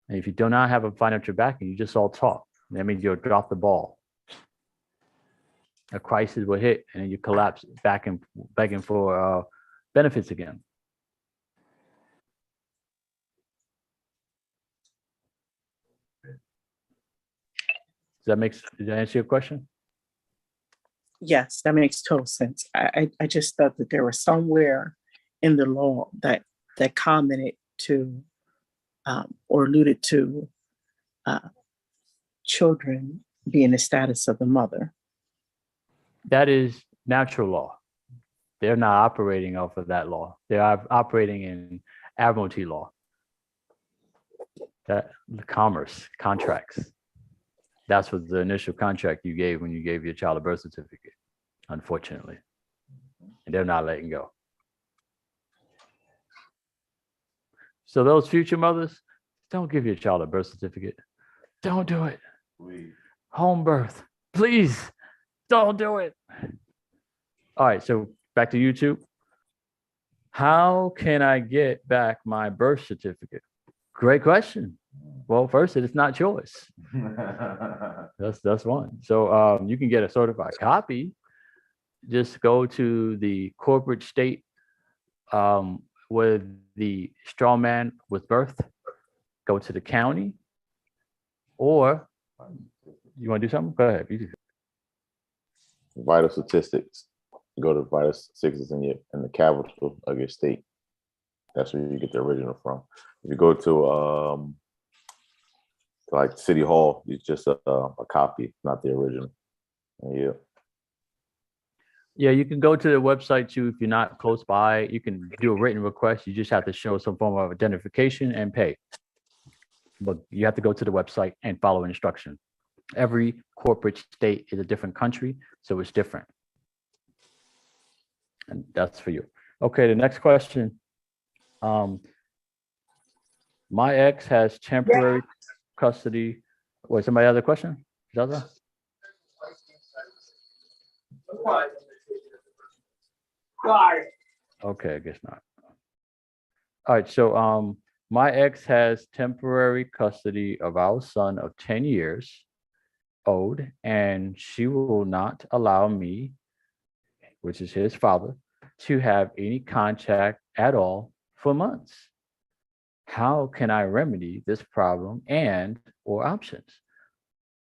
And if you do not have a financial backing, you just all talk. That means you'll drop the ball. A crisis will hit, and then you collapse back and begging for benefits again. Does that answer your question? Yes, that makes total sense. I just thought that there was somewhere in the law that commented to or alluded to children being the status of the mother. That is natural law. They're not operating off of that law. They're operating in admiralty law. That commerce contracts. That's what the initial contract you gave when you gave your child a birth certificate, unfortunately. And they're not letting go. So those future mothers, don't give your child a birth certificate. Don't do it. Please. Home birth. Please don't do it. All right, so back to YouTube. How can I get back my birth certificate? Great question. Well, first, it's not yours. That's one. So you can get a certified copy. Just go to the corporate state with the straw man with birth. Go to the county, or you want to do something? Go ahead. Vital statistics. Go to vital statistics in the capital of your state. That's where you get the original from. If you go to like City Hall, it's just a copy, not the original. Yeah. Yeah, you can go to the website too if you're not close by. You can do a written request. You just have to show some form of identification and pay. But you have to go to the website and follow instruction. Every corporate state is a different country, so it's different. And that's for you. Okay, the next question. My ex has temporary custody. Wait, somebody has a question? Zaza? Okay, I guess not. All right, so my ex has temporary custody of our son of 10 years old, and she will not allow me, which is his father, to have any contact at all for months. How can I remedy this problem and or options?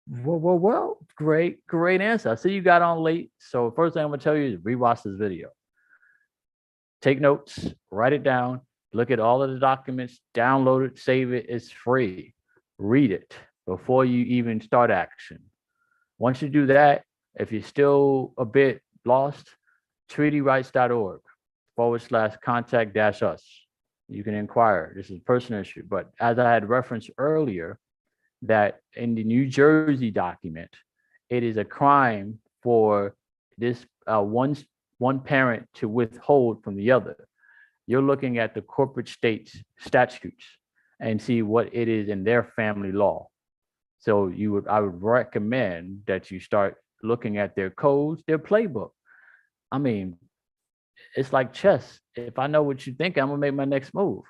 Well, great answer. I see you got on late. So first thing I'm gonna tell you is rewatch this video. Take notes, write it down, look at all of the documents, download it, save it. It's free. Read it before you even start action. Once you do that, if you're still a bit lost, treatyrights.org/contact-us. You can inquire. This is a personal issue. But as I had referenced earlier, that in the New Jersey document, it is a crime for this one parent to withhold from the other. You're looking at the corporate states statutes and see what it is in their family law. So I would recommend that you start looking at their codes, their playbook. I mean, it's like chess. If I know what you think, I'm gonna make my next move.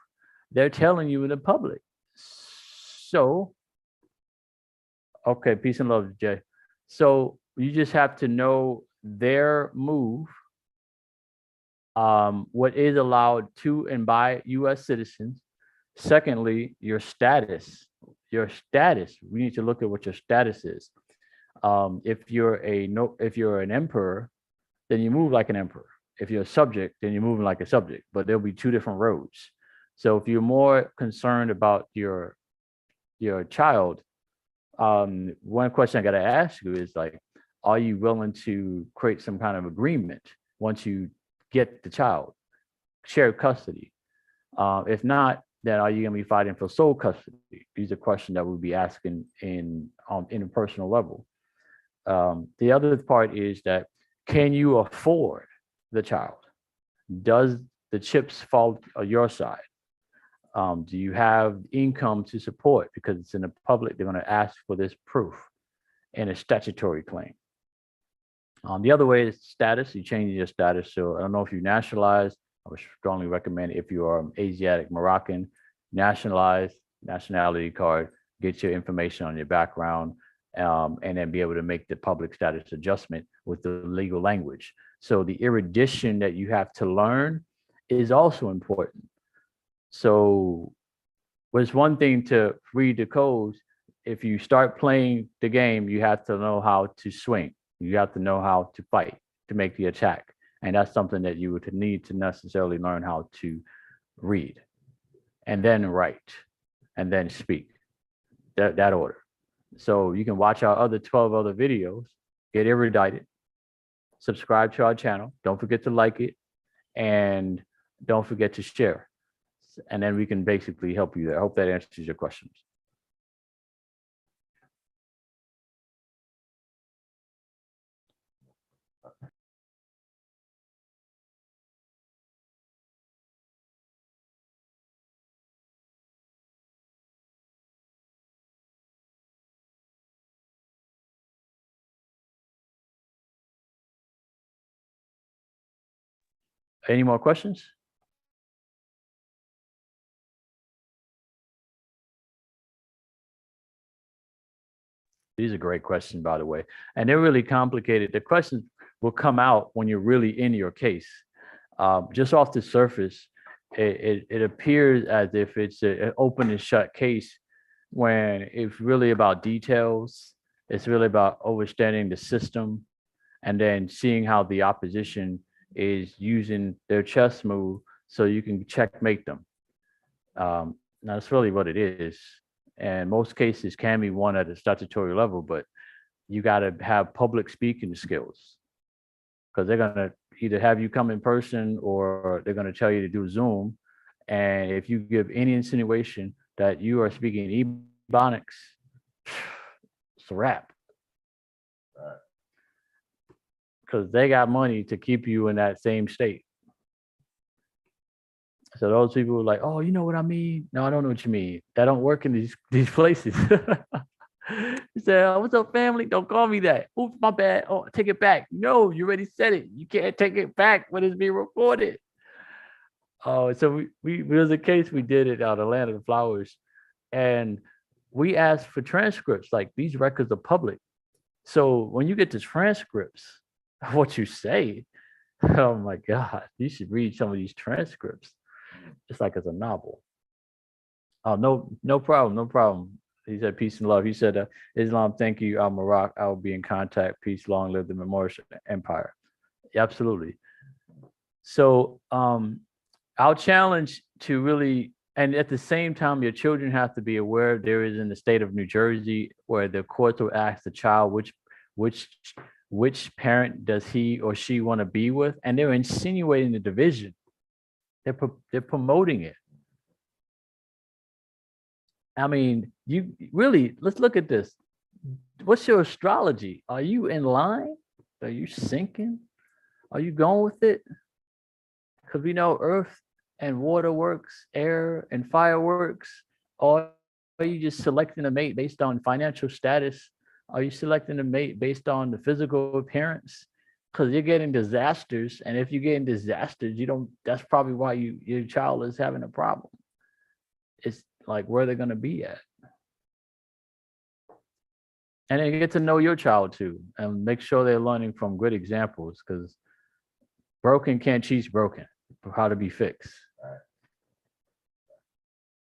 They're telling you in the public. So, okay, peace and love, Jay. So you just have to know their move, what is allowed to and by U.S. citizens. Secondly, your status. Your status. We need to look at what your status is. If you're an emperor, then you move like an emperor. If you're a subject, then you're moving like a subject, but there'll be two different roads. So if you're more concerned about your child, one question I got to ask you is like, are you willing to create some kind of agreement once you get the child? shared custody? If not, then are you going to be fighting for sole custody? These are questions that we'll be asking in a personal level. The other part is that, can you afford the child? Does the chips fall on your side? Do you have income to support? Because it's in the public, they're going to ask for this proof in a statutory claim. The other way is status. You change your status. So I don't know if you nationalized. I would strongly recommend, if you are Asiatic Moroccan, nationalize, nationality card, get your information on your background, and then be able to make the public status adjustment with the legal language. So the erudition that you have to learn is also important. So it's one thing to read the codes. If you start playing the game, you have to know how to swing. You have to know how to fight, to make the attack. And that's something that you would need to necessarily learn how to read, and then write, and then speak, that order. So you can watch our other 12 other videos, get erudited, subscribe to our channel. Don't forget to like it, and don't forget to share. And then we can basically help you there. I hope that answers your questions. Any more questions? These are great questions, by the way, and they're really complicated. The questions will come out when you're really in your case. Just off the surface, it appears as if it's an open and shut case, when it's really about details. It's really about understanding the system, and then seeing how the opposition is using their chess move so you can checkmate them. Now, that's really what it is. And most cases can be won at a statutory level, but you got to have public speaking skills, because they're going to either have you come in person or they're going to tell you to do Zoom. And if you give any insinuation that you are speaking Ebonics, it's a wrap. Because they got money to keep you in that same state. So those people were like, oh, you know what I mean? No, I don't know what you mean. That don't work in these places. He said, oh, what's up, family? Don't call me that. Oops, my bad. Oh, take it back. No, you already said it. You can't take it back when it's being recorded. Oh, so we was a case we did it out of Land of the Flowers. And we asked for transcripts. Like, these records are public. So when you get the transcripts of what you say, oh my God, you should read some of these transcripts. It's like it's a novel. Oh, no problem, no problem. He said, peace and love. He said, Islam, thank you, Marak. I will be in contact. Peace, long live the Memorial Empire. Absolutely. So our challenge to really, and at the same time, your children have to be aware. There is in the state of New Jersey where the courts will ask the child which parent does he or she want to be with, and they're insinuating the division. They're promoting it. I mean, you really, let's look at this. What's your astrology? Are you in line? Are you sinking? Are you going with it? Because we know earth and water works, air and fireworks. Or are you just selecting a mate based on financial status? Are you selecting a mate based on the physical appearance? Because you're getting disasters. And if you're getting disasters, that's probably why your child is having a problem. It's like where they're going to be at. And then get to know your child too, and make sure they're learning from good examples, because broken can't teach broken how to be fixed.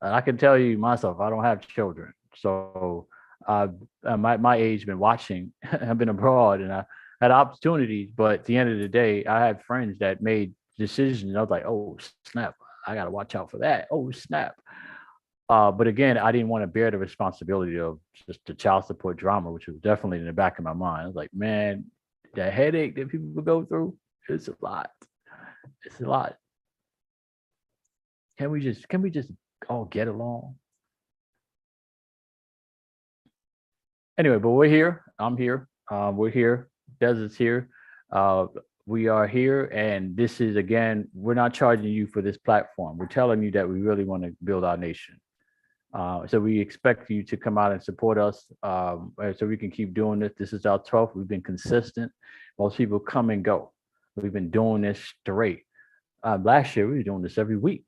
And I can tell you myself, I don't have children. So my age been watching, I've been abroad, and I had opportunities, but at the end of the day, I had friends that made decisions. I was like, oh, snap, I got to watch out for that. Oh, snap. But again, I didn't want to bear the responsibility of just the child support drama, which was definitely in the back of my mind. I was like, man, the headache that people go through, it's a lot. It's a lot. Can we just all get along? Anyway, but we're here. I'm here. We're here. Desert's here. We are here, and this is again. We're not charging you for this platform. We're telling you that we really want to build our nation. So we expect you to come out and support us, so we can keep doing this. This is our 12th. We've been consistent. Most people come and go. We've been doing this straight. Last year we were doing this every week.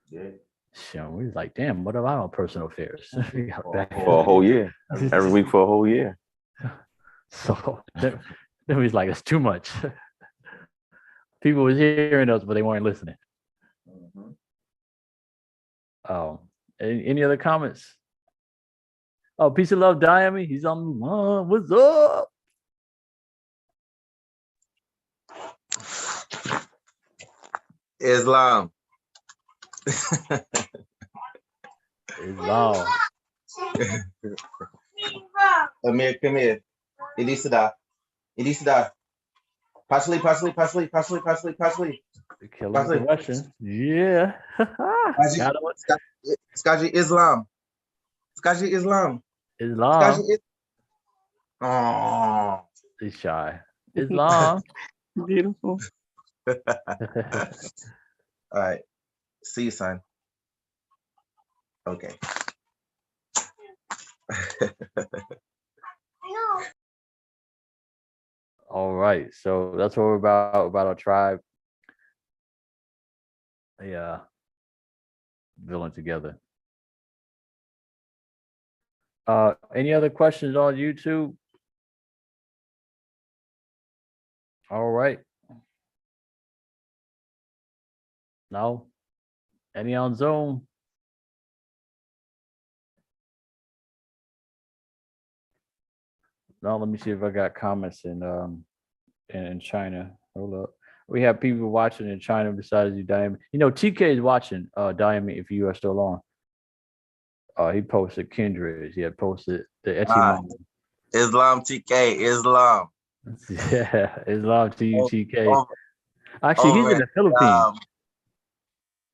Yeah. So we was like, damn, what about our personal affairs? We got back. For a whole year. Every week for a whole year. So then we was like, it's too much. People was hearing us, but they weren't listening. Any other comments? Oh, peace and love, Diami. He's on. What's up? Islam. Islam. Amir, come here. Elisada. Parsley. Killing the Russian. Yeah. Got him. Skaji Islam. Islam. Oh. He's shy. Islam. Beautiful. All right. See you, son. Okay. All right. So that's what we're about our tribe. Yeah. Building together. Any other questions on YouTube? All right. No? Any on Zoom? No, let me see if I got comments in China. Hold up. We have people watching in China besides you, Diamond. You know, TK is watching, Diamond, if you are still on. He posted Kindred. He had posted the Etsy. Islam TK, Islam. Yeah, Islam to you, TK. Oh, Actually, he's in the Philippines.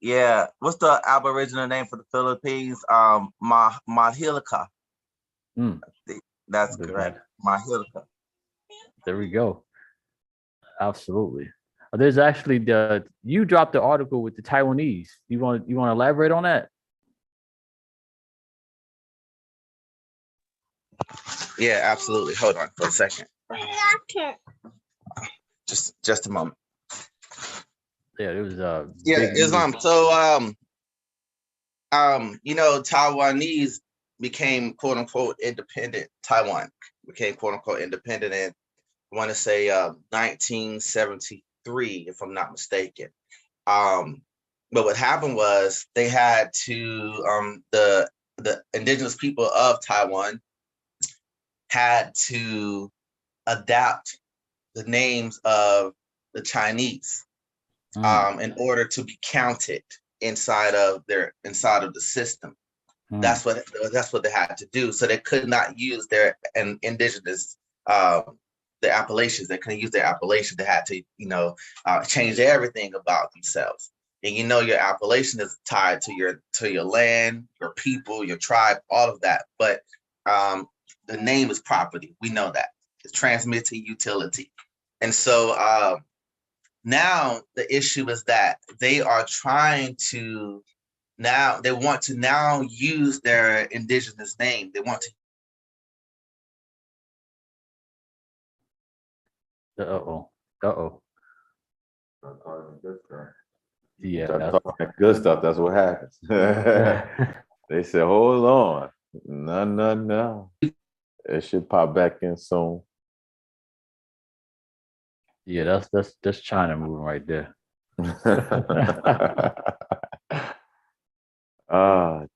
Yeah, what's the Aboriginal name for the Philippines? Mahilika. That's correct. Mahilika. There we go. Absolutely. There's actually you dropped the article with the Taiwanese. You want to elaborate on that? Yeah, absolutely. Hold on for a second. Just a moment. Yeah, it was Islam. So you know, Taiwanese became quote unquote independent. Taiwan became quote unquote independent in, I want to say 1973, if I'm not mistaken. But what happened was they had to the indigenous people of Taiwan had to adapt the names of the Chinese in order to be counted inside of the system. That's what they had to do. So they could not use their indigenous the appellations. They couldn't use their appellation. They had to, change everything about themselves. And your appellation is tied to your land, your people, your tribe, all of that. But the name is property. We know that. It's transmitted utility. And so now the issue is that they are trying to want to use their indigenous name. They want to. Yeah, talking good stuff. That's what happens. They said, "Hold on, no. It should pop back in soon." Yeah, that's China moving right there.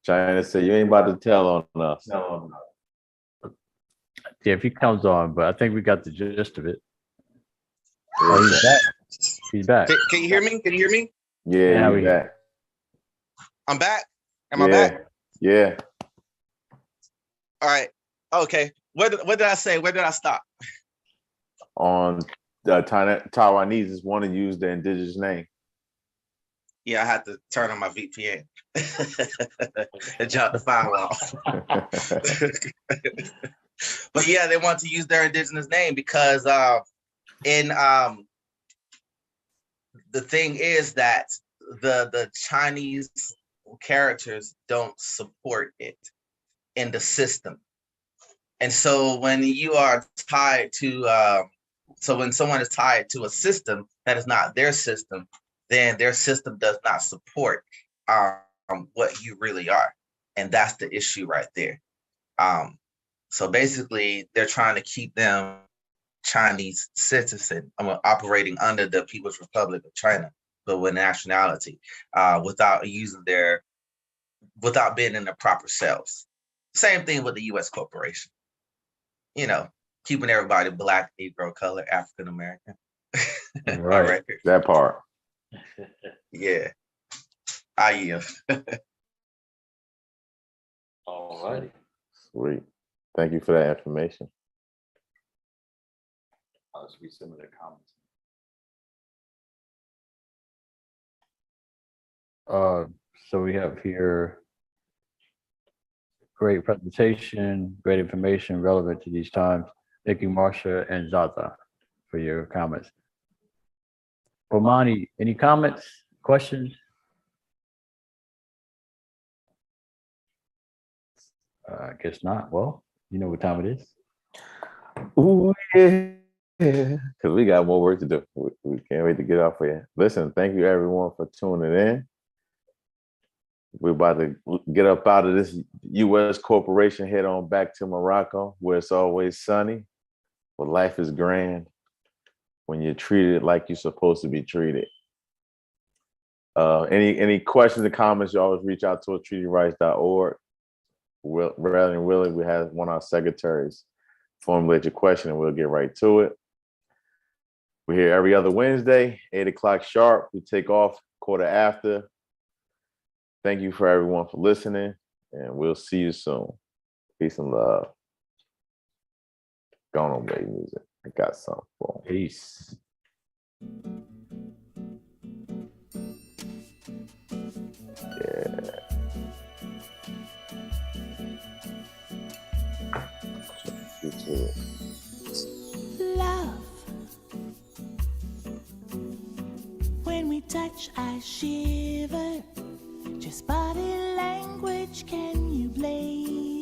China said you ain't about to tell on us. Yeah, if he comes on, but I think we got the gist of it. Oh, he's back. He's back. Can you hear me? Can you hear me? Yeah, we back. I'm back. Am I back? Yeah. All right. Okay. What did I say? Where did I stop? On Taiwanese want to use the indigenous name. Yeah, I had to turn on my VPN and jump the firewall. But yeah, they want to use their indigenous name because the thing is that the Chinese characters don't support it in the system. And so when you are tied to so when someone is tied to a system that is not their system, then their system does not support what you really are. And that's the issue right there. So basically, they're trying to keep them Chinese citizen, operating under the People's Republic of China, but with nationality, without being in their proper selves. Same thing with the U.S. corporation. You know, keeping everybody Black, Negro, color, African American. Right. That part. Yeah. I yield. All righty. Sweet. Thank you for that information. Let's read some of the comments. So we have here great presentation, great information relevant to these times. Thank you, Marsha and Zaza, for your comments. Bomani, any comments, questions? I guess not. Well, you know what time it is. Ooh, yeah. Because we got more work to do. We can't wait to get off here. Listen, thank you everyone for tuning in. We're about to get up out of this U.S. corporation, head on back to Morocco, where it's always sunny, where life is grand, when you're treated like you're supposed to be treated. Any questions or comments, you always reach out to us, treatyrights.org. Rather than Willie, we have one of our secretaries formulate your question and we'll get right to it. We're here every other Wednesday, 8 o'clock sharp. We take off quarter after. Thank you for everyone for listening, and we'll see you soon. Peace and love. Go on, baby music. I got something for 'em. Peace. Yeah. You too. Love. When we touch, I shiver. Just body language, can you blame?